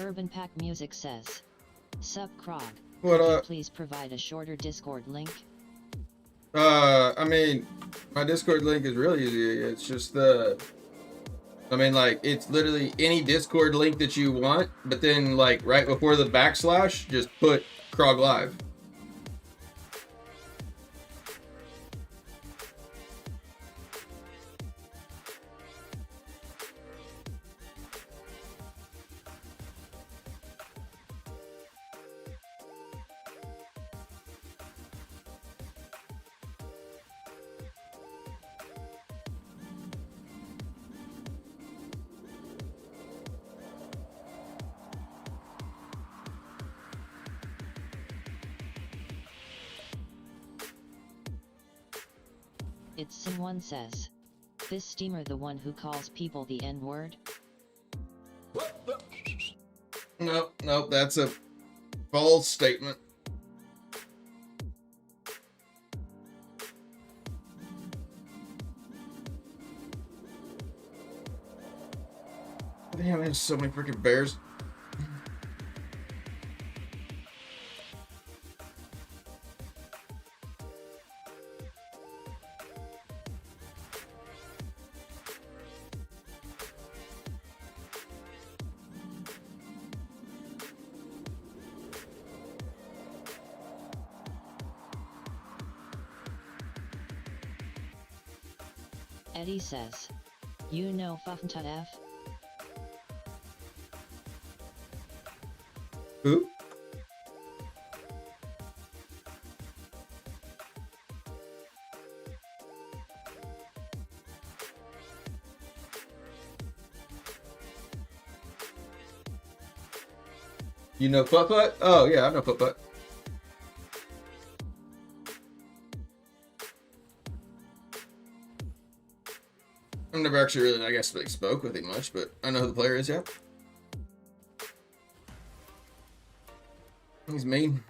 Urban Pack Music says, Sup Krog, What could you up? please provide a shorter Discord link? I mean, my Discord link is really easy. It's just I mean, like, it's literally any Discord link that you want, but then, like, right before the backslash, just put Krog Live. It's Sin1 says, this steamer the one who calls people the N-word? Nope, nope, that's a false statement. Damn, there's so many freaking bears. Eddie says, you know Fuffentut F? Who? You know Putt-Putt? Oh, yeah, I know Putt-Putt. I've never actually really, I guess, like, spoke with him much, but I know who the player is, yeah. He's mean.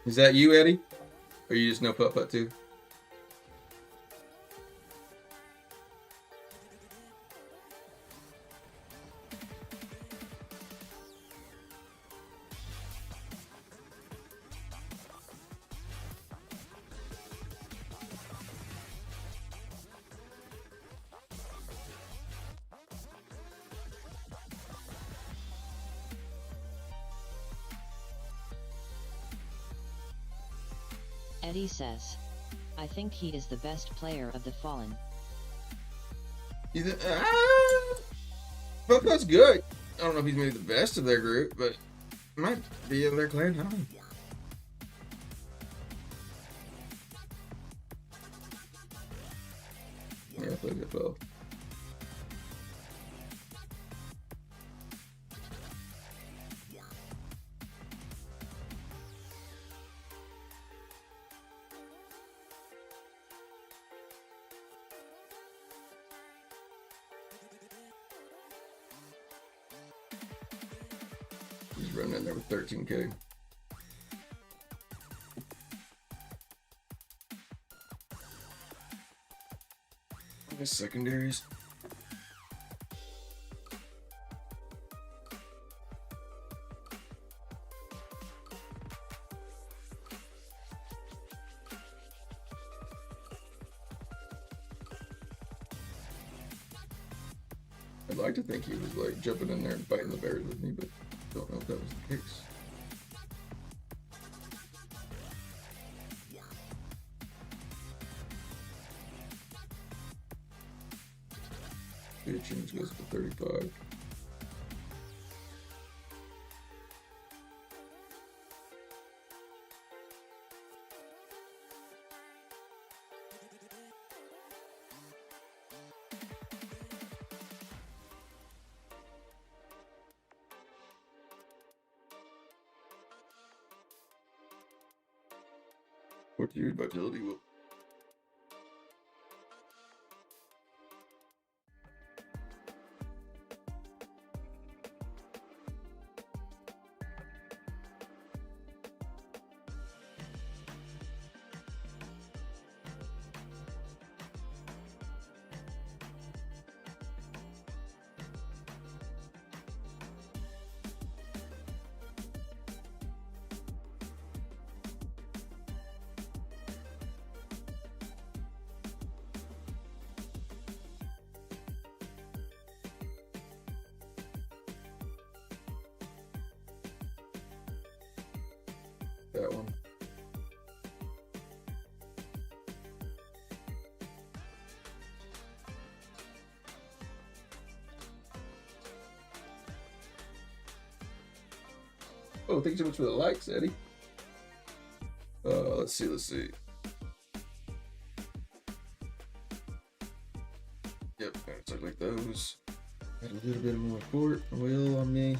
Is that you, Eddie? Or you just know Putt-Putt too? Eddie says, I think he is the best player of the Fallen. Putt-Putt's good. I don't know if he's maybe the best of their group, but might be of their clan. I don't know. Yeah, I played it well. He's running in there with 13K. The secondaries. I'd like to think he was like jumping in there and fighting the bears with me, but don't know if that was the case. Change goes to 35. What's your vitality? That one. Oh, thank you so much for the likes, Eddie. Let's see. Yep, it's like those. Got a little bit more port oil on me.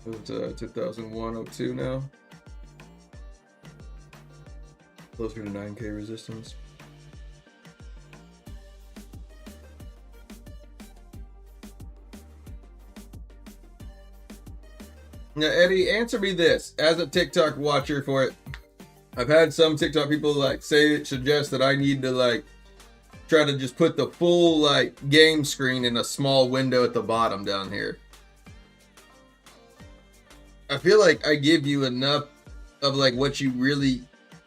Go to 10,102 now. Closer to 9k resistance. Now, Eddie, answer me this. As a TikTok watcher for it, I've had some TikTok people like suggest that I need to like try to just put the full like game screen in a small window at the bottom down here. I feel like I give you enough of like what you really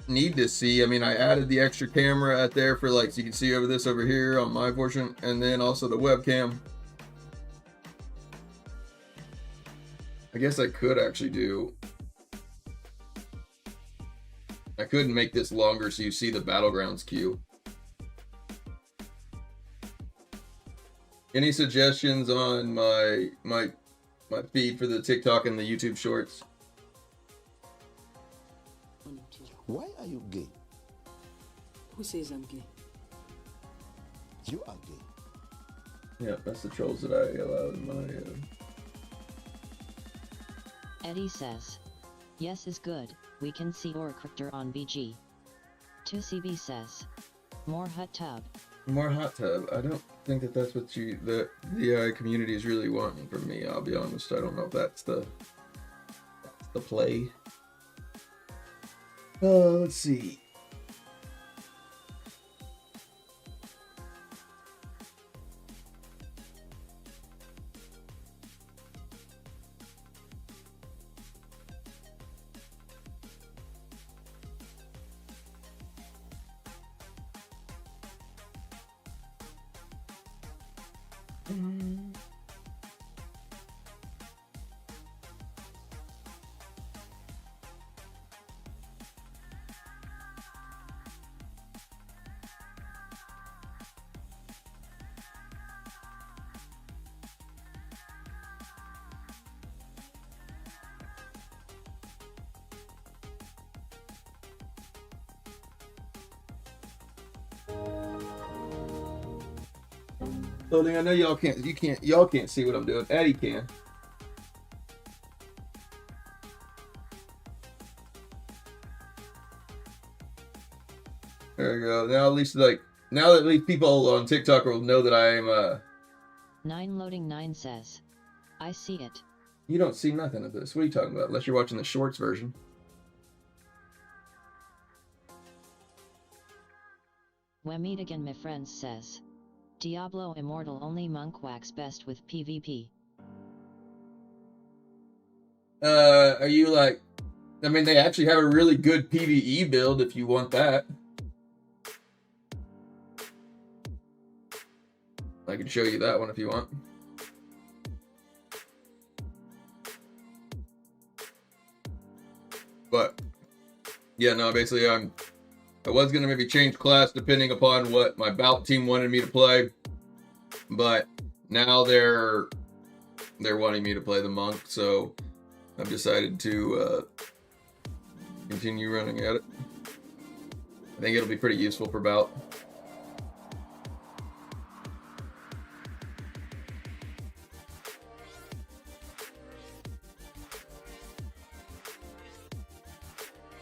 need to see. I mean, I added the extra camera out there for like so you can see over this over here on my portion, and then also the webcam. I guess I could actually do. I could make this longer so you see the Battlegrounds queue. Any suggestions on my feed for the TikTok and the YouTube Shorts? Why are you gay? Who says I'm gay? You are gay. Yeah, that's the trolls that I allow in my. Eddie says, yes is good, we can see or character on BG. 2CB says, more hot tub. More hot tub. I don't think that that's what the AI community is really wanting from me. I'll be honest. I don't know if that's the play. Let's see. Loading. I know y'all can't see what I'm doing. Eddie can. There we go. Now at least people on TikTok will know that I am 9 loading 9 says, I see it. You don't see nothing of this. What are you talking about? Unless you're watching the shorts version. We meet again, my friends says, Diablo Immortal only monk wax best with PvP. Are you like? I mean, they actually have a really good PvE build if you want that. I can show you that one if you want. But yeah, no, basically I was gonna maybe change class depending upon what my bout team wanted me to play, but now they're wanting me to play the monk, so I've decided to continue running at it. I think it'll be pretty useful for bout.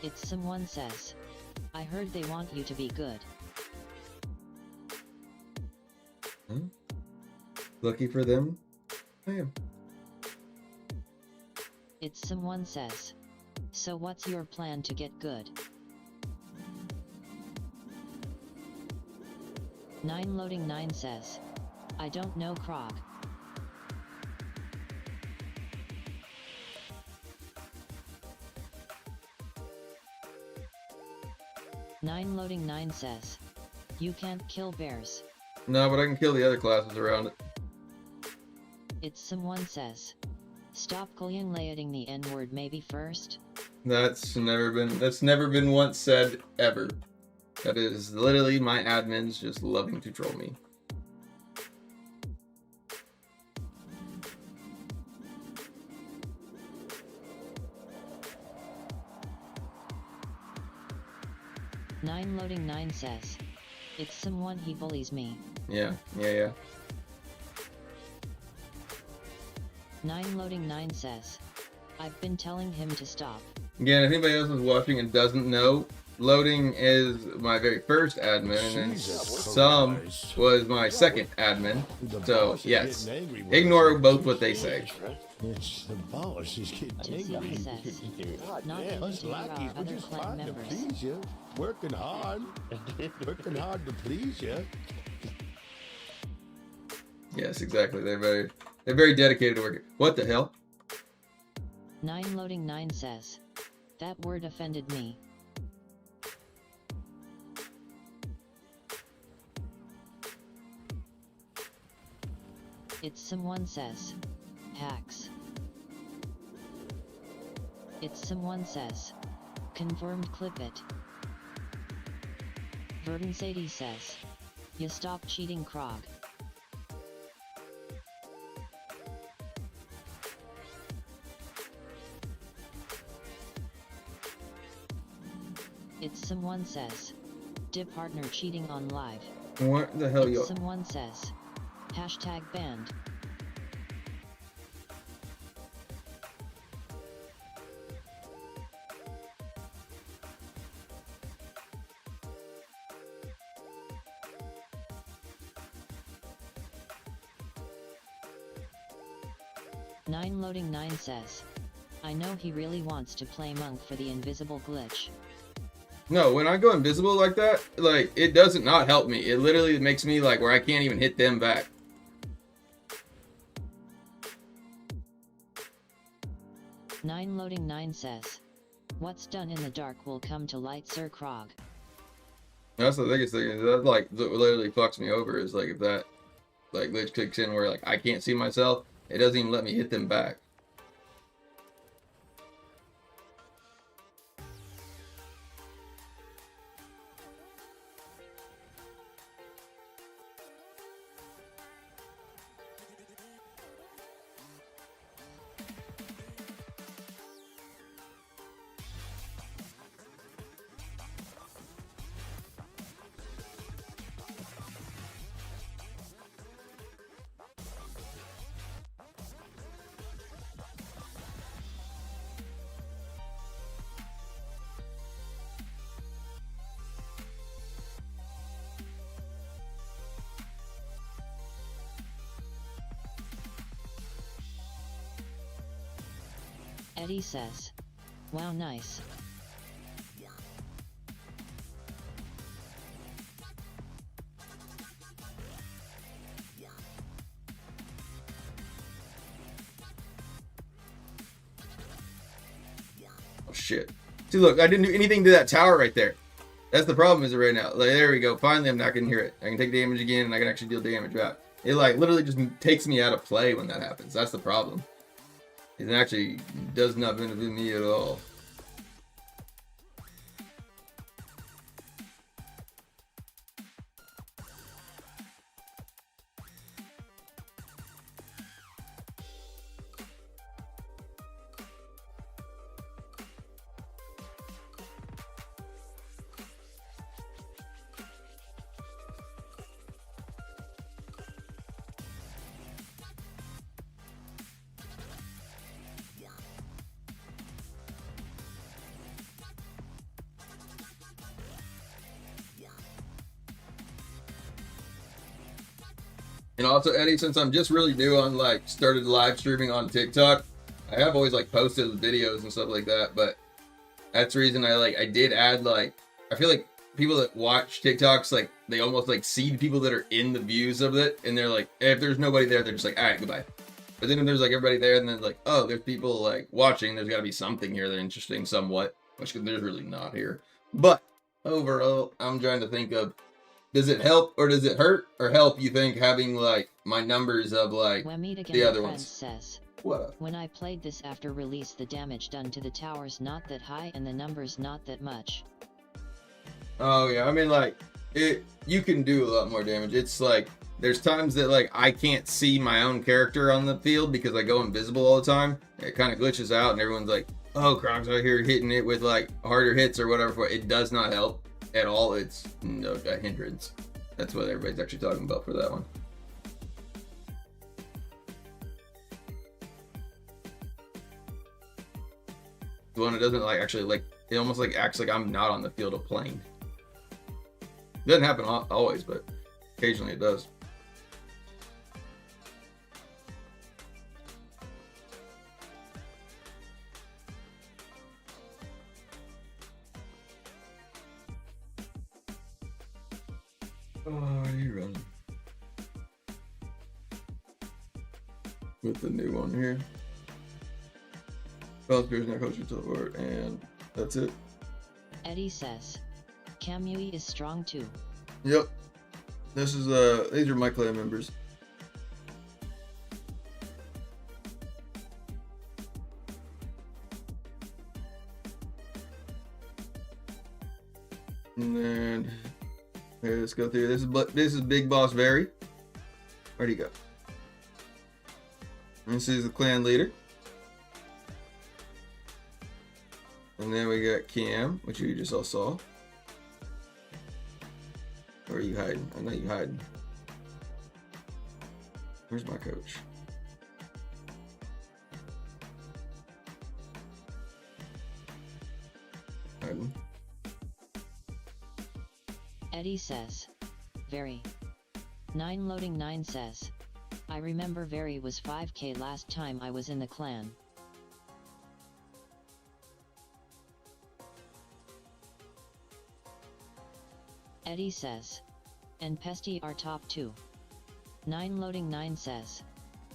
It's someone says, I heard they want you to be good. Lucky for them, I am. It's someone says, so what's your plan to get good? 9 loading 9 says, I don't know, Krog. Nine loading 9 says, you can't kill bears. No, but I can kill the other classes around it. It's someone says, stop laying the N-word maybe first. That's never been once said ever. That is literally my admins just loving to troll me. Nine loading 9 says, it's someone he bullies me. Yeah. 9 loading 9 says, I've been telling him to stop. Again, if anybody else is watching and doesn't know, Loading is my very first admin, and then Jesus some Christ. was my second admin. The So boss is yes, getting angry with ignore us. both what they say. It's the boss. He's getting TCD angry. says, God not damn, keen us to hear lackeys, our we're other just clan trying to members. please you. Working hard. Working hard to please you. Yes, exactly. They're very dedicated to working. What the hell? 9 loading 9 says, that word offended me. It's someone says, hacks. It's someone says, confirmed clip it. Verdun Sadie says, you stop cheating Krog. It's someone says, diablopartner cheating on live. What the hell, It's yo? someone says, hashtag banned. Nine loading 9 says, I know he really wants to play monk for the invisible glitch. No, when I go invisible like that, like, it doesn't not help me. It literally makes me like where I can't even hit them back. Nine loading 9 says, what's done in the dark will come to light, Sir Krog. That's the biggest thing. Is that like literally fucks me over. Is like if that like glitch kicks in where like I can't see myself, it doesn't even let me hit them back. Eddie says, wow, nice. Oh shit! See, look, I didn't do anything to that tower right there. That's the problem, is it right now? Like, there we go. Finally, I'm not gonna hear it. I can take damage again, and I can actually deal damage back. It like literally just takes me out of play when that happens. That's the problem. It actually does not benefit me at all. And also, Eddie, since I'm just really new on like started live streaming on TikTok, I have always like posted videos and stuff like that, but that's the reason I did add like, I feel like people that watch TikToks, like they almost like see the people that are in the views of it, and they're like, if there's nobody there, they're just like, all right, goodbye. But then if there's like everybody there, and then like, oh, there's people like watching, there's got to be something here that's interesting somewhat, which there's really not here. But overall, I'm trying to think of, does it help or does it hurt or help, you think, having like my numbers of like the other ones? Says, what? When I played this after release, the damage done to the towers not that high and the numbers not that much. Oh yeah, I mean like you can do a lot more damage. It's like there's times that like I can't see my own character on the field because I go invisible all the time. It kind of glitches out and everyone's like, oh, Krog's out here hitting it with like harder hits or whatever. But it does not help at all. It's a hindrance. That's what everybody's actually talking about for that one. The one that doesn't like actually like it almost like acts like I'm not on the field of playing. It doesn't happen always, but occasionally it does. Oh, are you running? With the new one here. Spellspears now coach you to the word, and that's it. Eddie says, Kamui is strong too. Yep. This is these are my clan members. And then okay, let's go through. This is Big Boss Barry. Where'd he go? This is the clan leader. And then we got Cam, which you just all saw. Where are you hiding? I know you hiding. Where's my coach? Hiding. Eddie says, Very. 9 loading 9 says, I remember Very was 5k last time I was in the clan. Eddie says, and Pesty are top 2. 9 loading 9 says,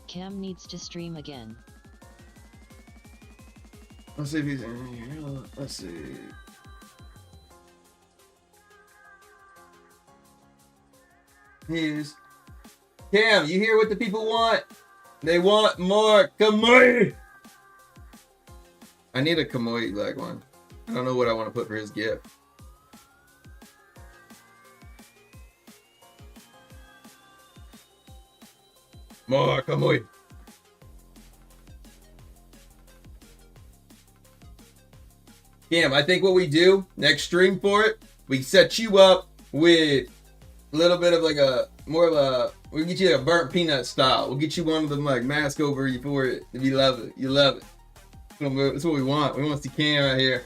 Cam needs to stream again. Let's see if he's in here. Let's see. Here's Cam. You hear what the people want? They want more Kamui. I need a Kamui like one. I don't know what I want to put for his gift. More Kamui. Cam, I think what we do next stream for it, we set you up with a little bit of like a more of a. We'll get you like a burnt peanut style. We'll get you one of them like mask over you for it. If you love it, you love it. That's what we want. We want to see Cam right here.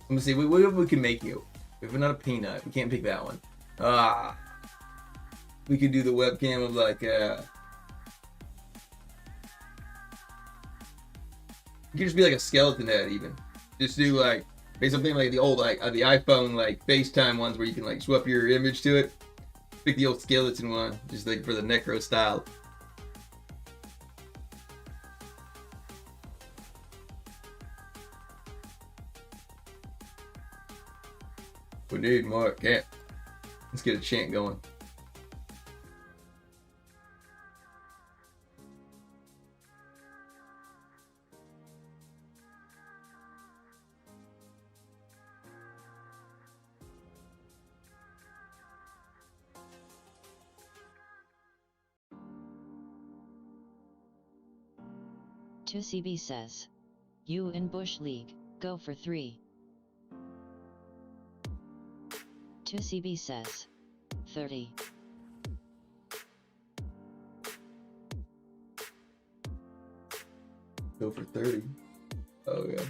Let me see. What we can make you? If we're not a peanut, we can't pick that one. We could do the webcam of like. You could just be like a skeleton head even. Just do like something like the old like the iPhone like FaceTime ones where you can like swap your image to it. Pick the old skeleton one, just like for the necro style. We need more cat. Let's get a chant going. CB says, you in Bush League, go for 3. 2CB says, 30. Go for 30. Oh yeah.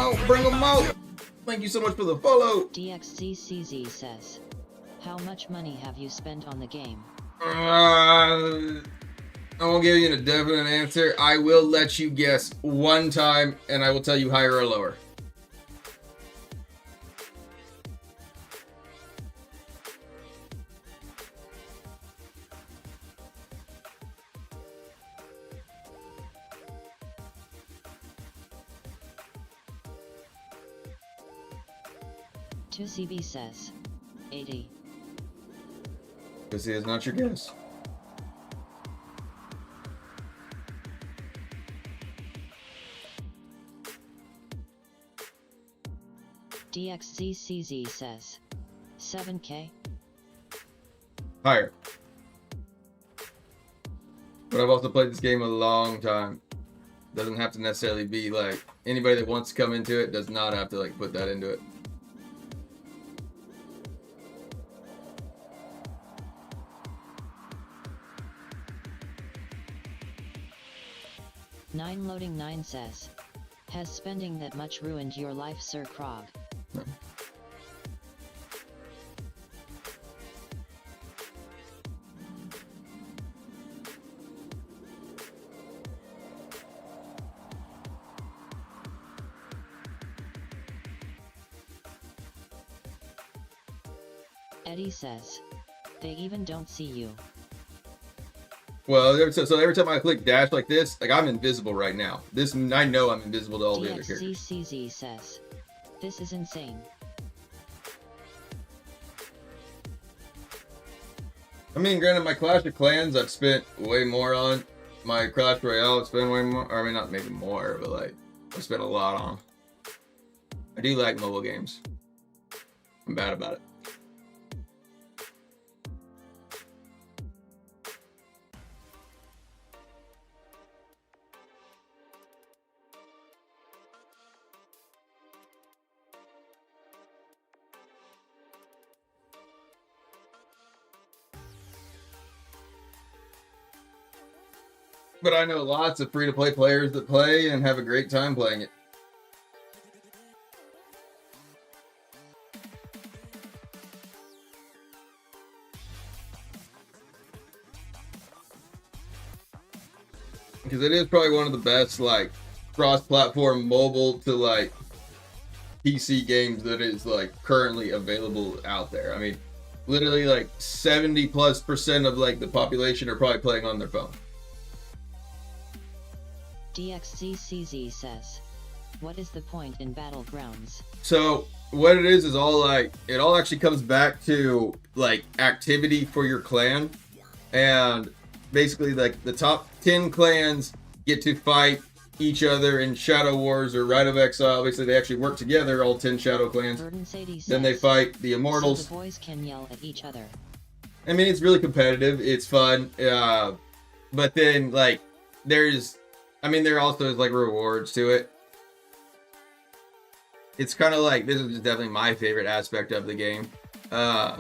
out, bring them out. Thank you so much for the follow. DXCCZ says, how much money have you spent on the game? I won't give you a definite answer. I will let you guess one time, and I will tell you higher or lower. CB says, 80. This is not your guess. DXZCZ says, 7K. Higher. But I've also played this game a long time. Doesn't have to necessarily be like anybody that wants to come into it does not have to like put that into it. Nine loading 9 says, has spending that much ruined your life, Sir Krog? No. Eddie says, they even don't see you. Well, so every time I click dash like this, like I'm invisible right now. This, I know I'm invisible to all the other characters. DXCCZ says, this is insane. I mean, granted, my Clash of Clans I've spent way more on. My Clash Royale I've spent way more. Or I mean, not maybe more, but like I spent a lot on. I do like mobile games. I'm bad about it. But I know lots of free-to-play players that play and have a great time playing it. Because it is probably one of the best, like, cross-platform mobile to, like, PC games that is, like, currently available out there. I mean, literally, like, 70+% of, like, the population are probably playing on their phone. DXCCZ says, what is the point in Battlegrounds? So what it is all like, it all actually comes back to like activity for your clan. And basically like the top 10 clans get to fight each other in Shadow Wars or Rite of Exile. Basically they actually work together, all 10 Shadow clans. Then they fight the Immortals. So the boys can yell at each other. I mean, it's really competitive. It's fun. But then like there's, I mean, there also is like rewards to it. It's kind of like, this is definitely my favorite aspect of the game. Now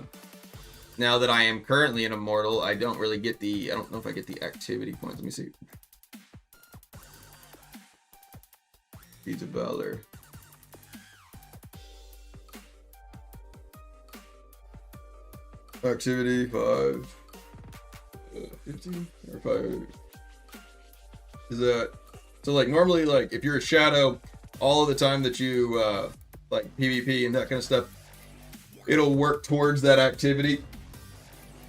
that I am currently an Immortal, I don't really get the, I don't know if I get the activity points. Let me see. Feeds of Valor. Activity 5. 15 or 5. Is that so? Like normally, like if you're a shadow, all of the time that you like PvP and that kind of stuff, it'll work towards that activity.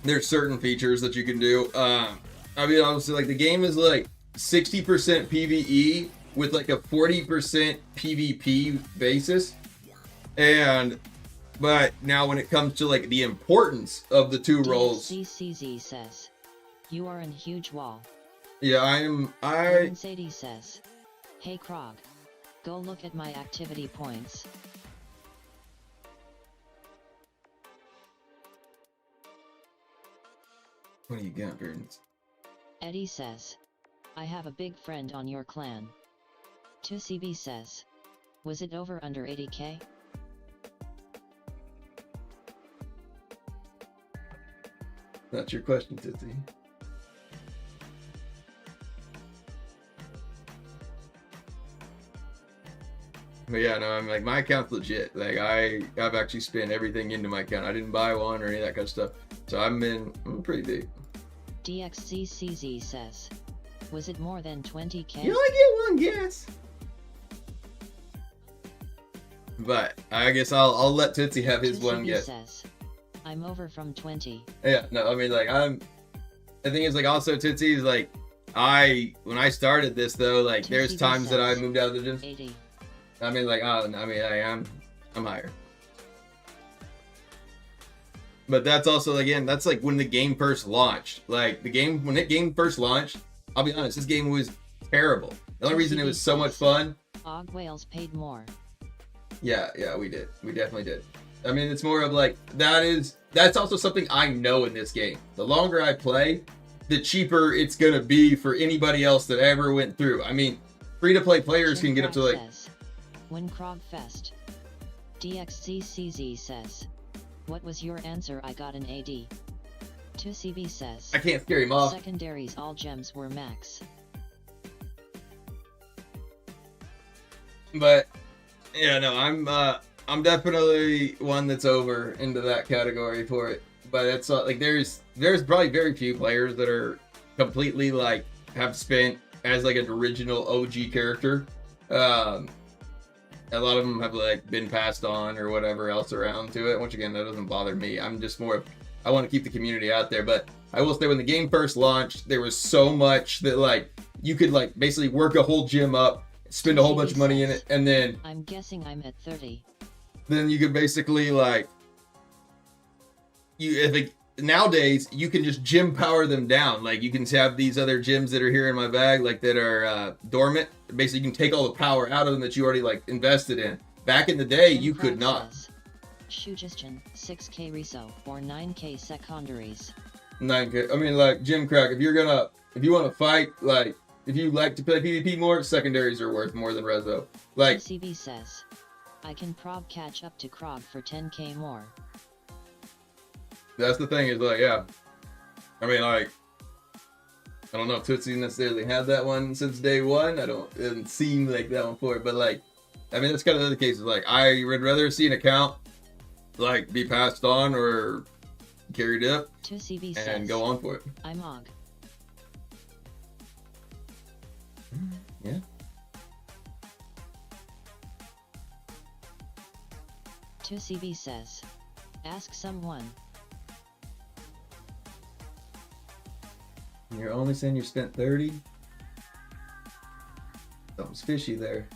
There's certain features that you can do. I mean, honestly, like the game is like 60% PvE with like a 40% PvP basis, but now when it comes to like the importance of the two roles, DXCCZ says, you are in huge wall. yeah, Sadie says, hey Krog, go look at my activity points. What do you got, Gardens? Eddie says, I have a big friend on your clan. 2CB says, was it over under 80k? That's your question, Titsy. But yeah, no, I'm like, my account's legit. Like, I've actually spent everything into my account. I didn't buy one or any of that kind of stuff. So I'm pretty deep. DXCCZ says, was it more than 20k? You only get one guess. But I guess I'll let Tootsie have his one guess. Says, I'm over from 20. Yeah, no, I mean, like, the thing is, like, also Tootsie is like, when I started this though, like, there's times that I moved out of the gym. 80. I mean, like, I'm higher. But that's also, again, that's like when the game first launched. Like, when the game first launched, I'll be honest, this game was terrible. The only reason it was so much fun. Og Whales paid more. Yeah, we did. We definitely did. I mean, it's more of like, that's also something I know in this game. The longer I play, the cheaper it's gonna be for anybody else that ever went through. I mean, free-to-play players can get up to like... When Krog Fest. DXCCZ says, what was your answer? I got an AD. 2CB says, I can't scare him off. Secondaries all gems were max. But yeah, no, I'm definitely one that's over into that category for it. But it's like there's probably very few players that are completely like have spent as like an original OG character. A lot of them have like been passed on or whatever else around to it. Once again, that doesn't bother me. I'm just more, I want to keep the community out there. But I will say when the game first launched, there was so much that like you could like basically work a whole gym up, spend a whole bunch of money in it, and then I'm guessing I'm at 30. Then you could basically like nowadays you can just gym power them down. Like you can have these other gyms that are here in my bag, like that are dormant. Basically, you can take all the power out of them that you already like invested in. Back in the day, you could not. Suggestion 6k reso or 9k secondaries. 9k. I mean, like Jim Crack. If you want to fight, like if you like to play PvP more, secondaries are worth more than reso. Like CB says, I can prob catch up to Krog for 10k more. That's the thing is like, yeah. I mean, like, I don't know if Tootsie necessarily had that one since day one. It didn't seem like that one for it, but like, I mean, that's kind of the other cases. Like, I would rather see an account like be passed on or carried up and says, go on for it. I'm Og. Yeah. 2CB says, ask someone. You're only saying you spent 30? Something's fishy there.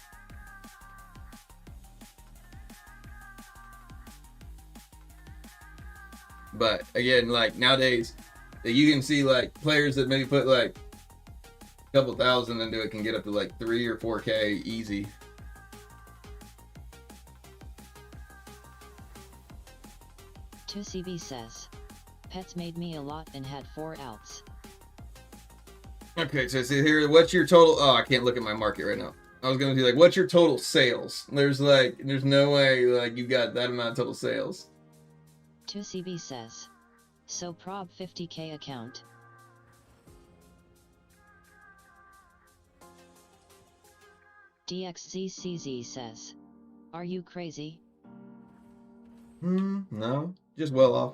But again, like nowadays, you can see like players that maybe put like a couple thousand into it can get up to like 3 or 4k easy. CB says, pets made me a lot and had 4 outs. Okay, so see here, what's your total? Oh, I can't look at my market right now. I was gonna be like, what's your total sales? There's no way like you got that amount of total sales. 2CB says, so prob 50k account. DXZCZ says, are you crazy? No, just well off.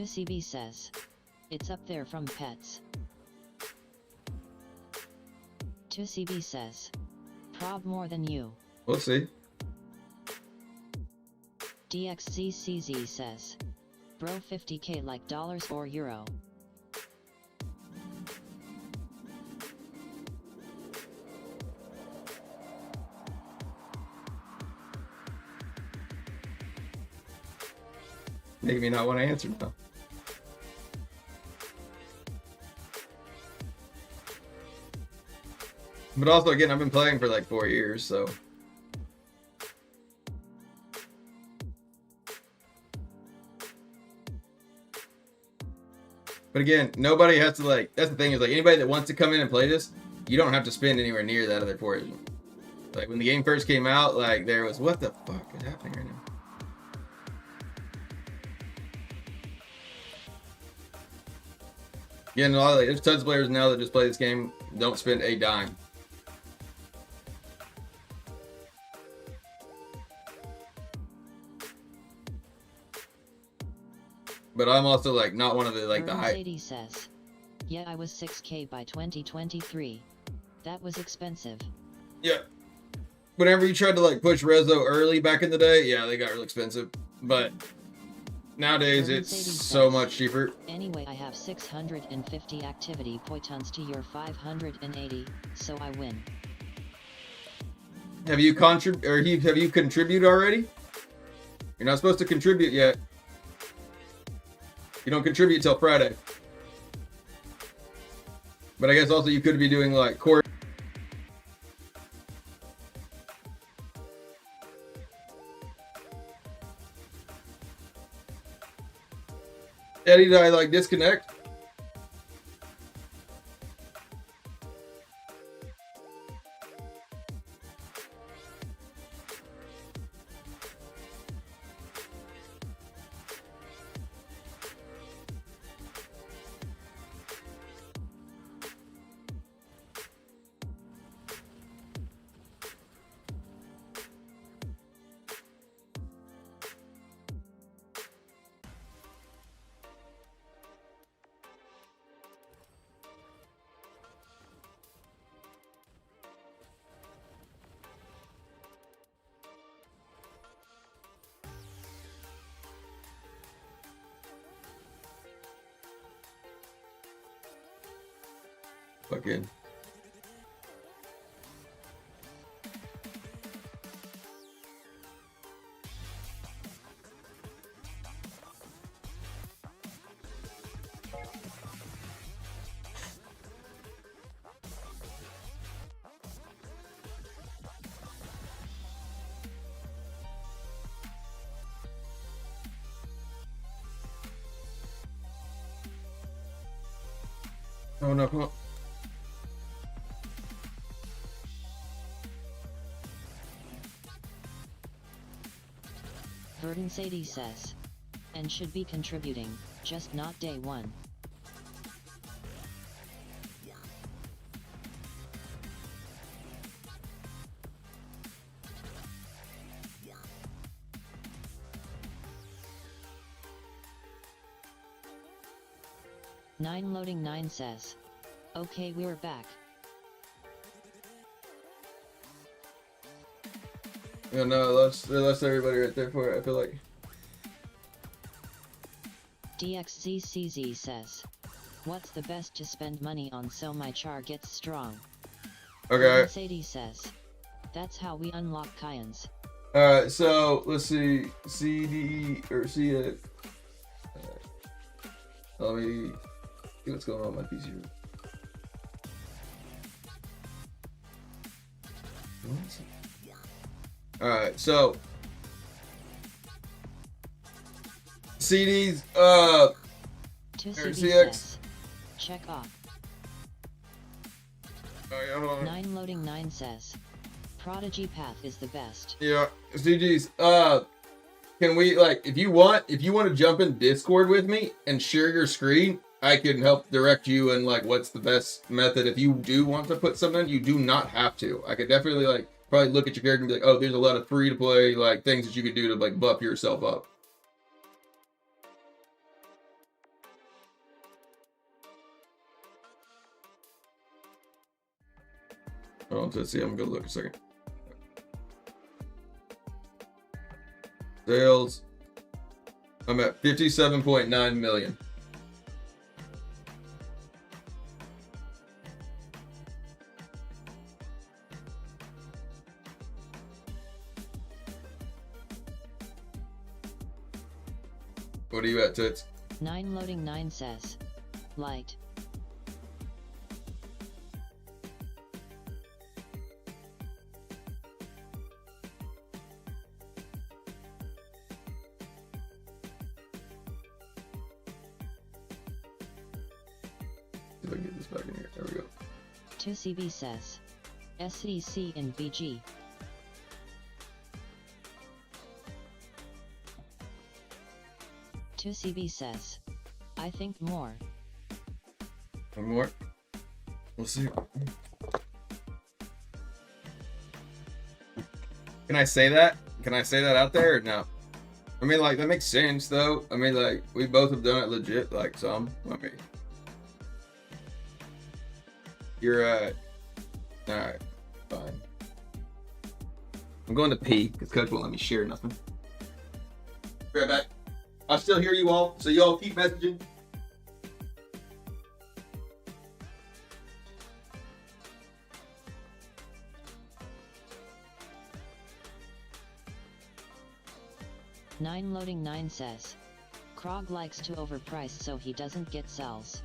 CB says, it's up there from pets. 2CB says, prob more than you. We'll see. DXZCZ says, bro 50k like dollars or euro. Make me not want to answer now. But also, again, I've been playing for like 4 years, so. But again, nobody has to like, that's the thing is like anybody that wants to come in and play this, you don't have to spend anywhere near that other portion. Like when the game first came out, like there was what the fuck is happening right now? Again, a lot of, like, there's tons of players now that just play this game, don't spend a dime. But I'm also like not one of the like the high. Sadie says, "Yeah, I was 6K by 2023. That was expensive." Yeah. Whenever you tried to like push Rezo early back in the day, yeah, they got real expensive. But nowadays it's so much cheaper. Anyway, I have 650 activity points to your 580, so I win. Have you contributed already? You're not supposed to contribute yet. You don't contribute till Friday. But I guess also you could be doing like core. Eddie, did I like disconnect? Fucking. Oh no, come on. Verdun Sadie says, and should be contributing, just not day one. Nine loading 9 says, okay, we're back. Yeah, no, they lost everybody right there for it, I feel like. DXZCZ says, what's the best to spend money on so my char gets strong? Okay. Sadie says, that's how we unlock Kyans. Alright, so let's see. CD or see it. Let me see what's going on with my PC. Alright, so CDs, or CX. Check off. Hold on. 9 loading 9 says, Prodigy Path is the best. Yeah, CGs. Can we if you want to jump in Discord with me and share your screen, I can help direct you and what's the best method. If you do want to put something, you do not have to. I could definitely probably look at your character and be like, oh, there's a lot of free to play things that you could do to buff yourself up. Hold on, let's see. I'm gonna look a second. Sales. I'm at 57.9 million. What are you at, Tits? 9 loading 9 says, light. See if I can get this back in here. There we go. 2CB says, SEC in BG, 2CB says, I think more. One more. We'll see. Can I say that? Can I say that out there or no? I mean, like, that makes sense, though. I mean, like, we both have done it legit, like, some. I mean, you're right. Alright, fine. I'm going to pee, because Coach won't let me share nothing. Be right back. I still hear you all, so you all keep messaging. Nine loading 9 says, Krog likes to overprice so he doesn't get sells.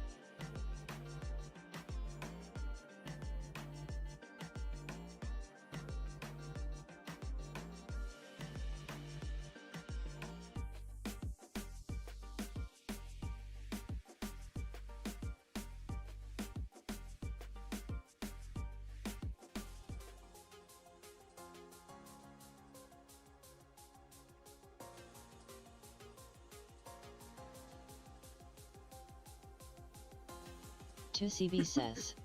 CB says,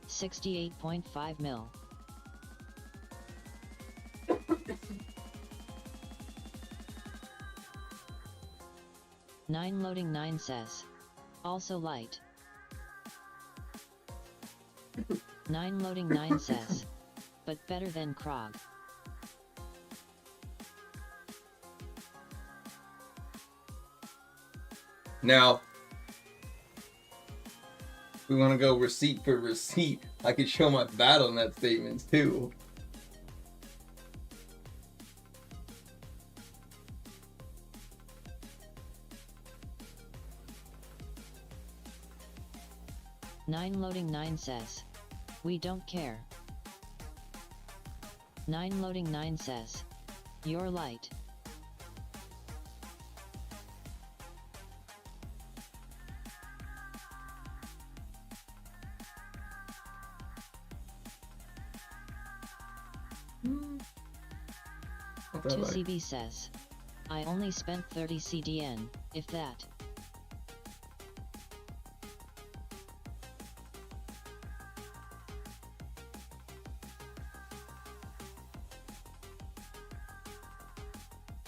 68.5 mil. Nine loading 9 says, also light. 9 loading 9 says, but better than Krog. Now, we want to go receipt for receipt. I could show my BattleNet statements too. Nine loading 9 says, we don't care. 9 loading 9 says, you're light. Not that bad. 2CB says, I only spent 30 CDN, if that.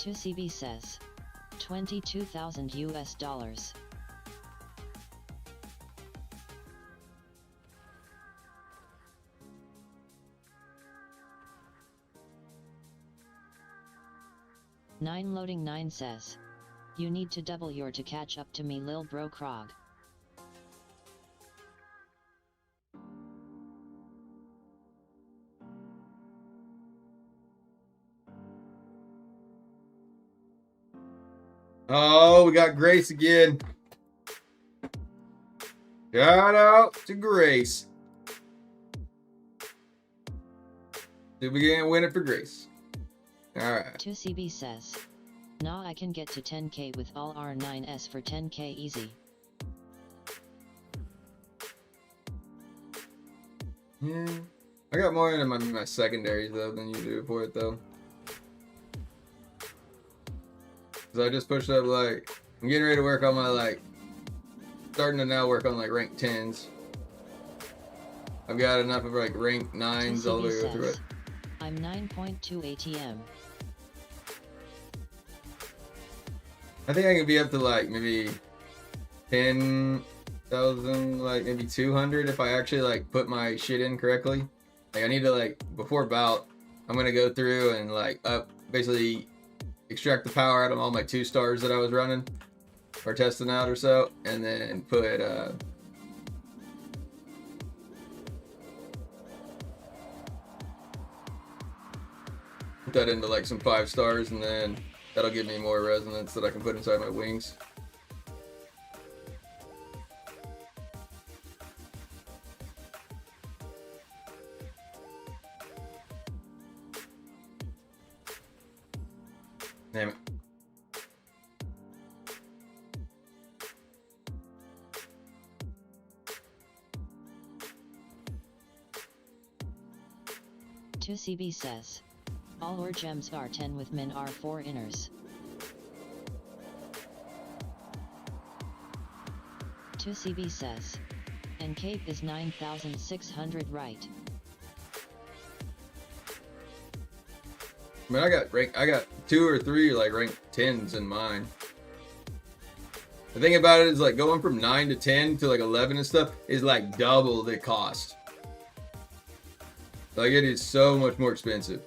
CB says, 22,000 US dollars. Nine loading 9 says, you need to double your to catch up to me lil bro Krog. Oh, we got Grace again. Shout out to Grace. Did we get win it for Grace? Alright. 2CB says, nah, I can get to 10k with all R9s for 10k easy. Yeah. I got more in my secondaries though than you do for it though. Cause I just pushed up like, I'm getting ready to work on my like, starting to now work on like rank 10s. I've got enough of like rank 9s all the way through it. I'm 9.2 ATM. I think I can be up to like maybe 10,000, like maybe 200 if I actually like put my shit in correctly. Like I need to like, before bout, I'm gonna go through and like basically extract the power out of all my 2 stars that I was running or testing out or so, and then put that into like some 5 stars, and then that'll give me more resonance that I can put inside my wings. Damn it. CB says, all ore gems are 10 with min are 4 inners. 2CB says. And cape is 9,600, right? I mean, I got 2 or 3 like rank 10s in mine. The thing about it is like going from 9 to 10 to like 11 and stuff is like double the cost. Like it is so much more expensive.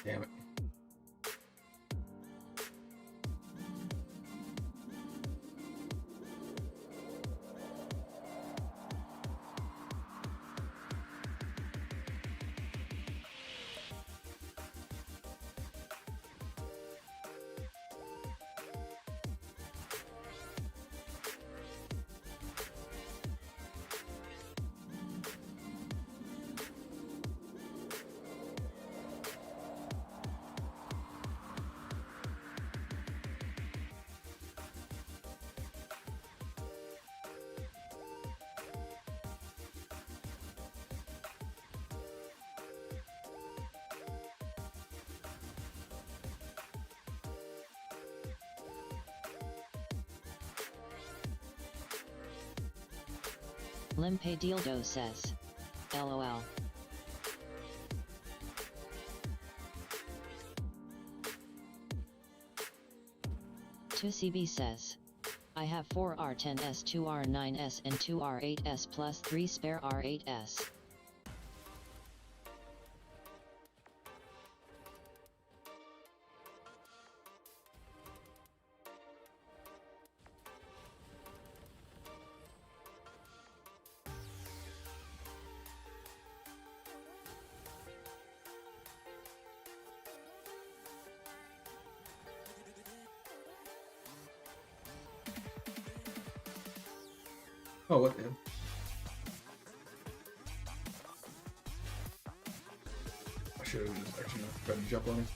Damn it. Limpe Dildo says. LOL. CB says. I have 4 R10s, 2 R9s and 2 R8s plus 3 spare R8s. Oh, what the hell? I should have just actually tried to jump on him.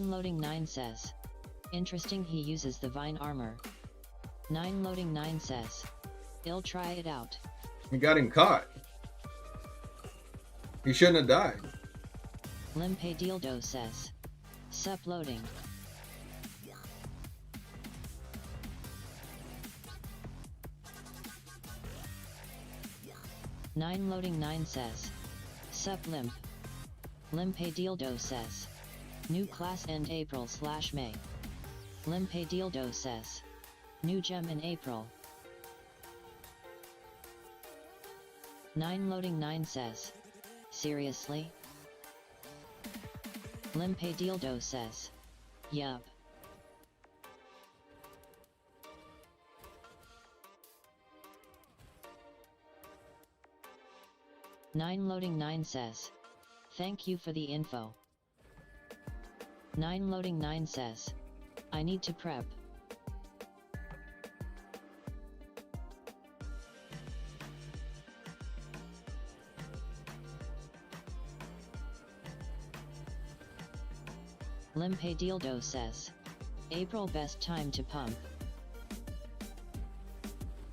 Loading 9 says. Interesting, he uses the vine armor. Loading 9 says. I'll try it out. He got him caught. He shouldn't have died. Limpe Dildo says. Sup loading. Loading 9 says. Sup limp. Limpe Dildo says. New class end April/May. Limpe Dildo says. New gem in April. Loading 9 says. Seriously? Limpe Dildo says. Yup. Loading 9 says. Thank you for the info. Loading 9 says. I need to prep. Limpe Dildo says. April best time to pump.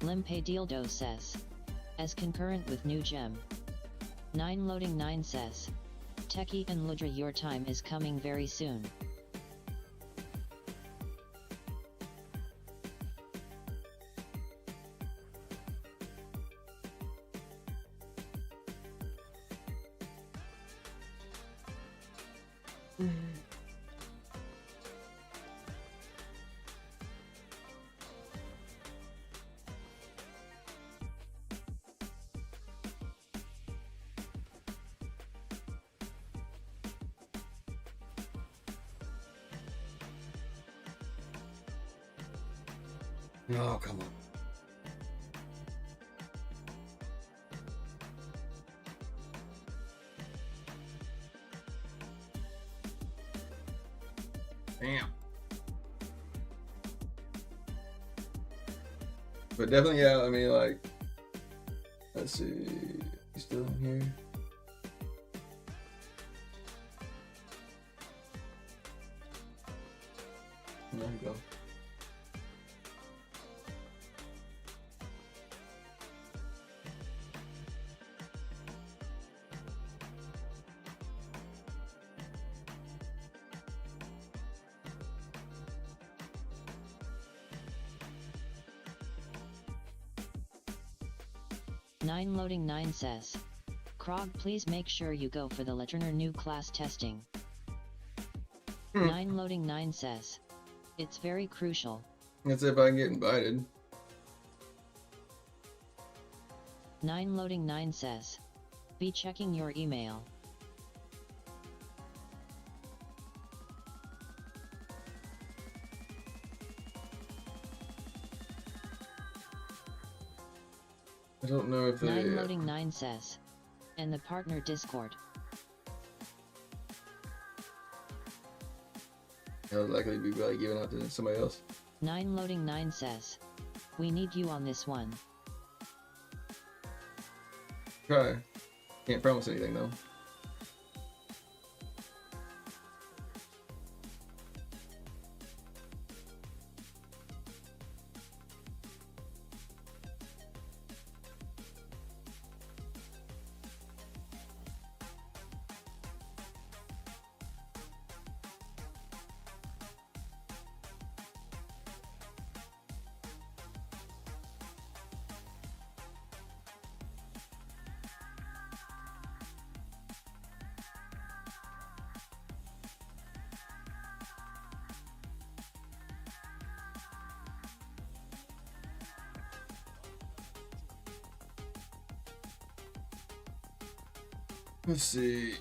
Limpe Dildo says. As concurrent with new gem. 9 loading 9 says. Techie and Ludra, your time is coming very soon. Oh, come on. Damn. But definitely, yeah, I mean, like, let's see. He's still in here. There you go. Nine loading 9 says. Krog, please make sure you go for the Leturner new class testing. 9 loading 9 says. It's very crucial. That's if I get invited. 9 loading 9 says. Be checking your email. I don't know if they... 9 loading 9 says. And the partner Discord. How likely be like giving out to somebody else. 9 loading 9 says. We need you on this one. Try. Can't promise anything though. Let's see.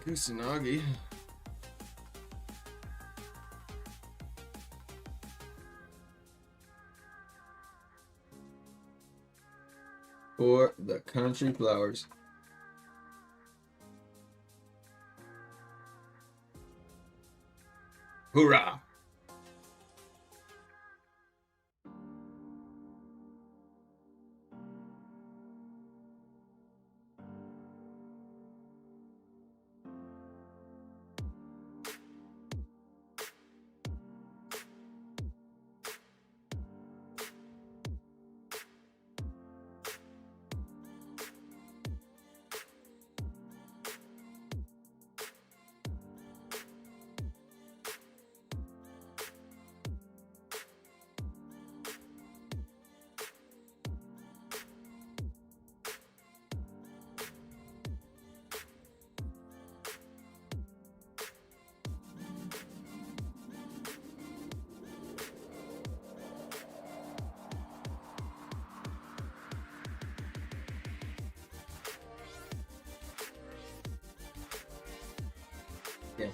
Kusanagi. For the country flowers. Hoorah! Yeah.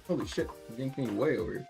Holy shit, dinked me way over here.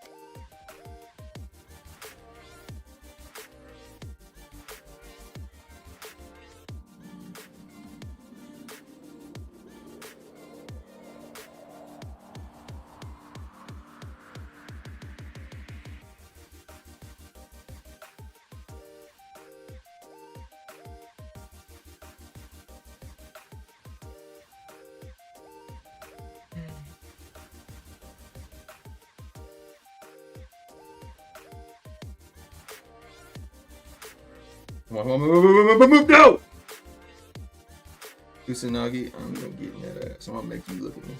Come on, move, no! Kusanagi, I'm gonna get in that ass. I'm gonna make you look at me.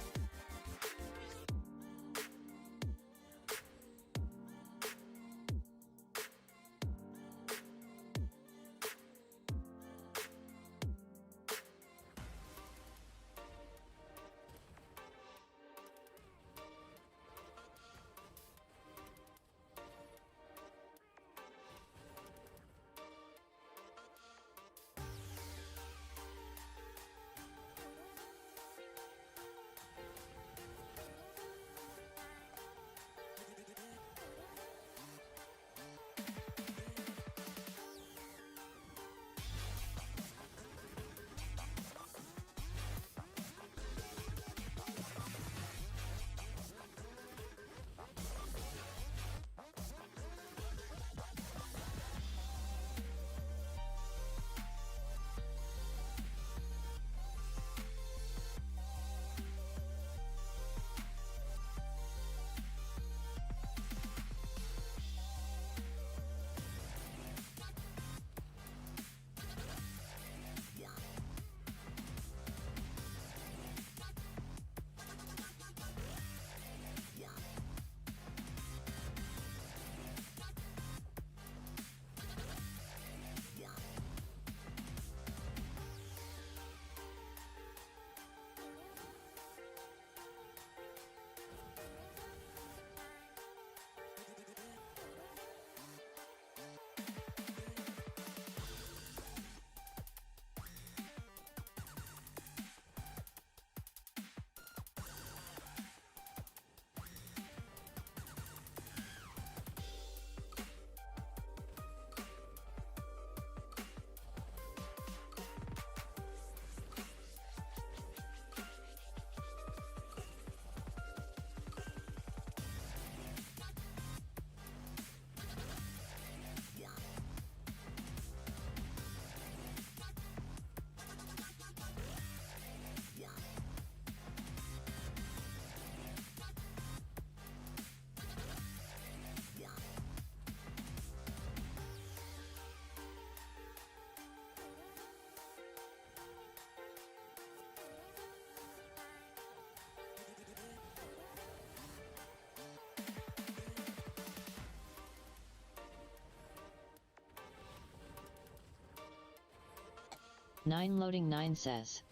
Nine loading 9 says.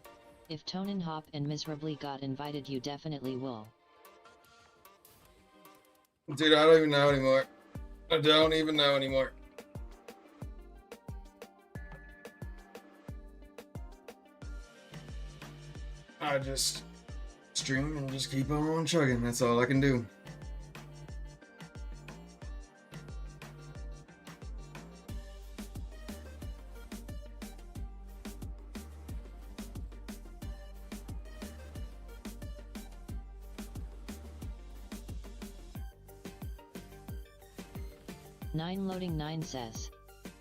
If Tonin Hop and Miserably got invited, you definitely will. Dude, I don't even know anymore. I don't even know anymore. I just stream and just keep on chugging. That's all I can do. Nine loading 9 says.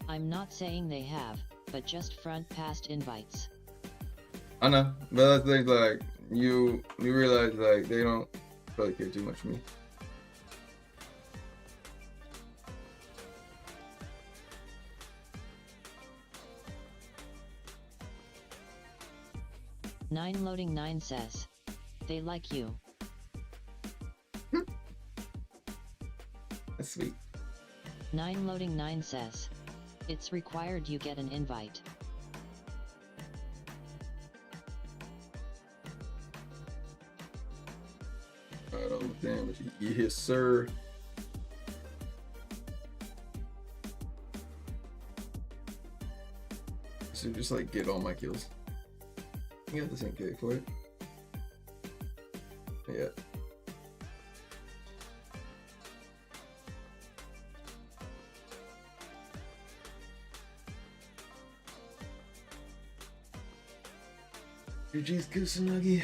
I'm not saying they have, but just front past invites. I know, but I think like you realize like they don't really care too much for me. Nine loading 9 says. They like you. That's sweet. 9 loading 9 says. It's required you get an invite. I don't damage. Yes, sir. So just like get all my kills. You got the same kick for it. Yeah. GG's Kusanagi.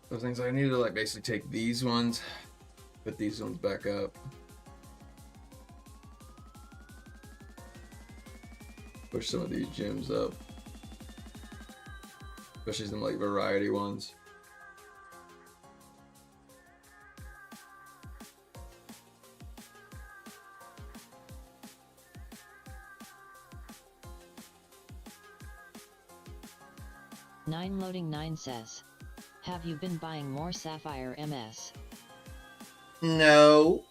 Those things I need to like basically take these ones, put these ones back up. Push some of these gems up. Especially some like variety ones. Nine Loading 9 says, have you been buying more Sapphire MS? No.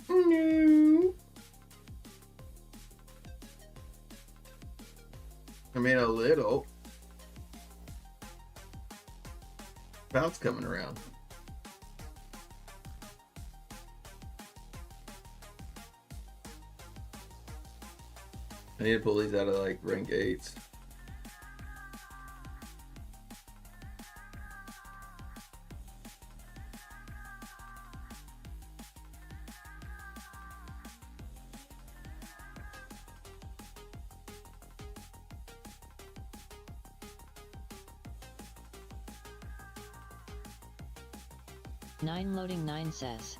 No. I mean, a little. Bounce coming around. I need to pull these out of like rank 8s. Nine Loading 9 says,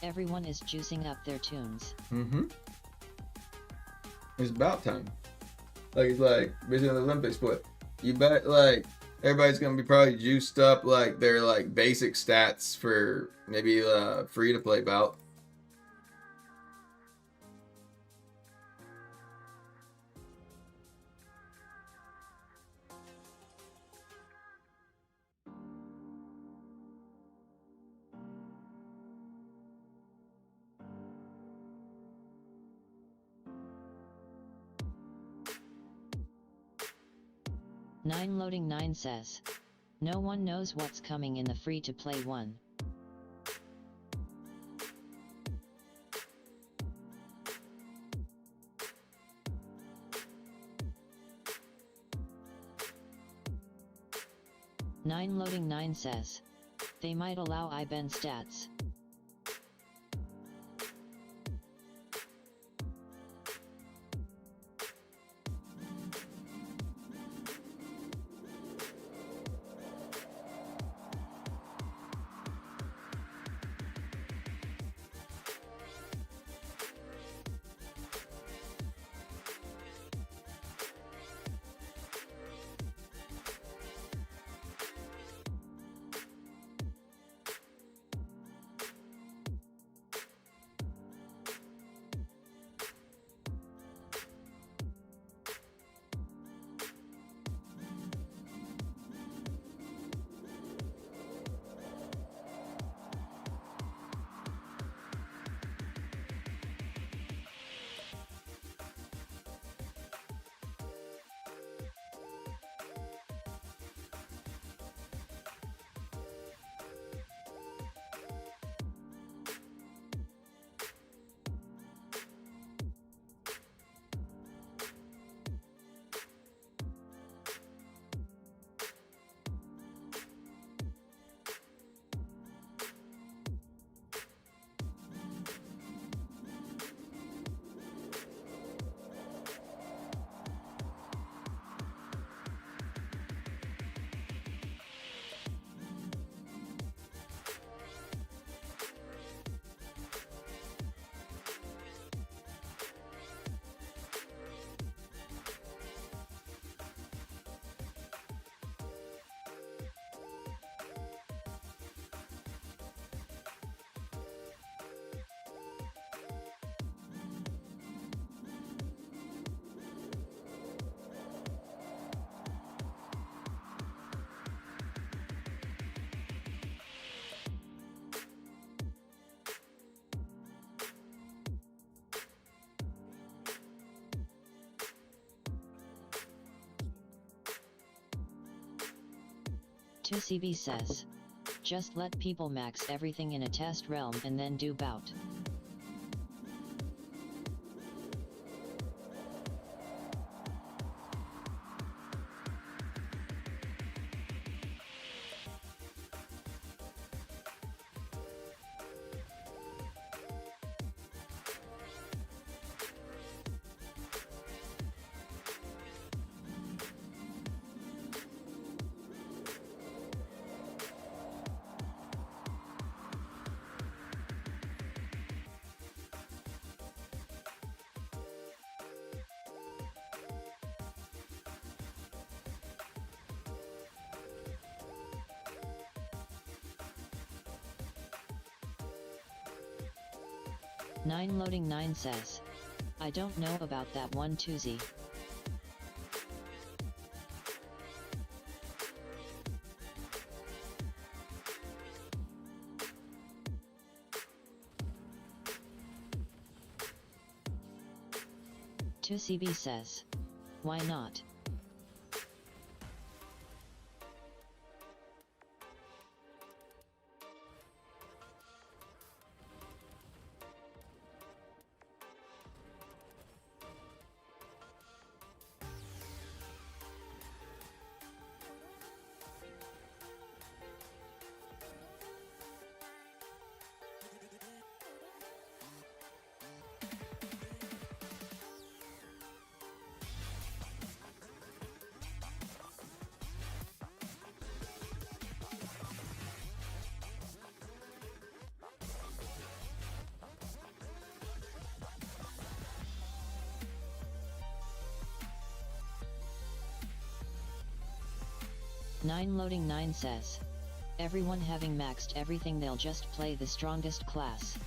everyone is juicing up their tunes. Mm-hmm. It's about time. Like it's like basically the Olympics, but you bet like everybody's gonna be probably juiced up like their like basic stats for maybe free to play bout. Nine Loading 9 says, no one knows what's coming in the free-to-play one. Nine Loading 9 says, they might allow IBAN stats. 2CB says, just let people max everything in a test realm and then do bout. Nine loading 9 says, I don't know about that one 2Z. CB says, why not? Nine loading 9 says, everyone having maxed everything, they'll just play the strongest class.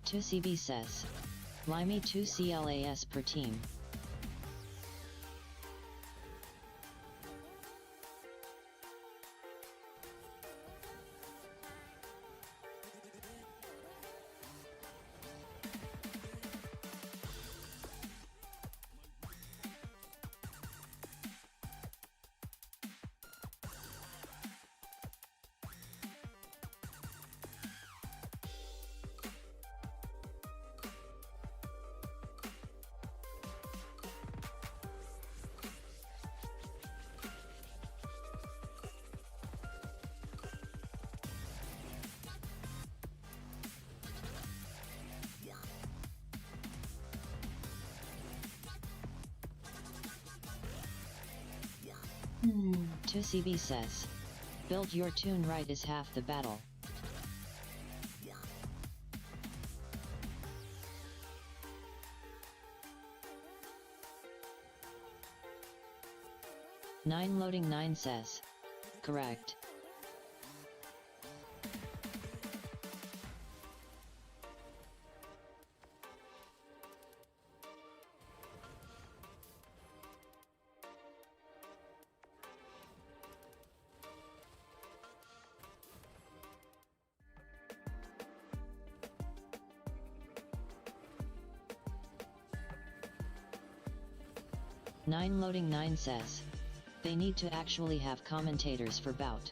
CB says, Limey 2 CLAS per team. CB says, build your tune right is half the battle. Nine loading 9 says, correct. Nine loading 9 says, they need to actually have commentators for bout.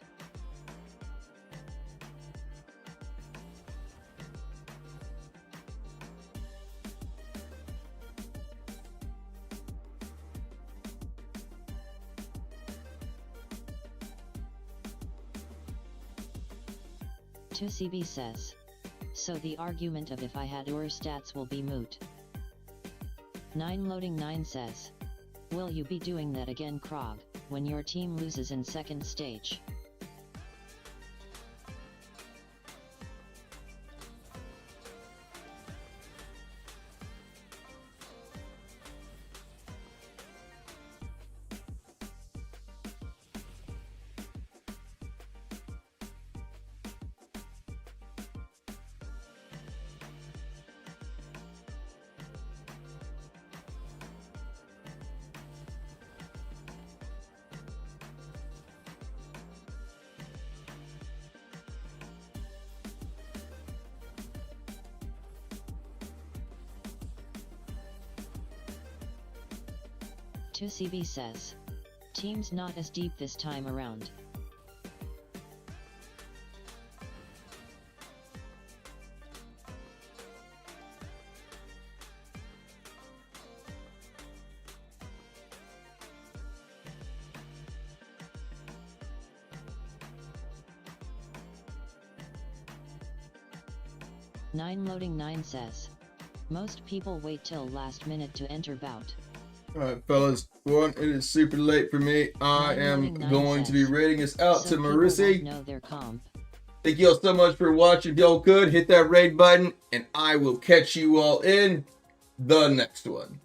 CB says, so the argument of if I had your stats will be moot. Nine loading 9 says, will you be doing that again, Krog, when your team loses in second stage? 2CB says, team's not as deep this time around. Loading 9 says, most people wait till last minute to enter bout. Alright, fellas. One, it is super late for me. I am going to be rating this out to Marissy. Know their comp. Thank you all so much for watching. If y'all could, hit that raid button, and I will catch you all in the next one.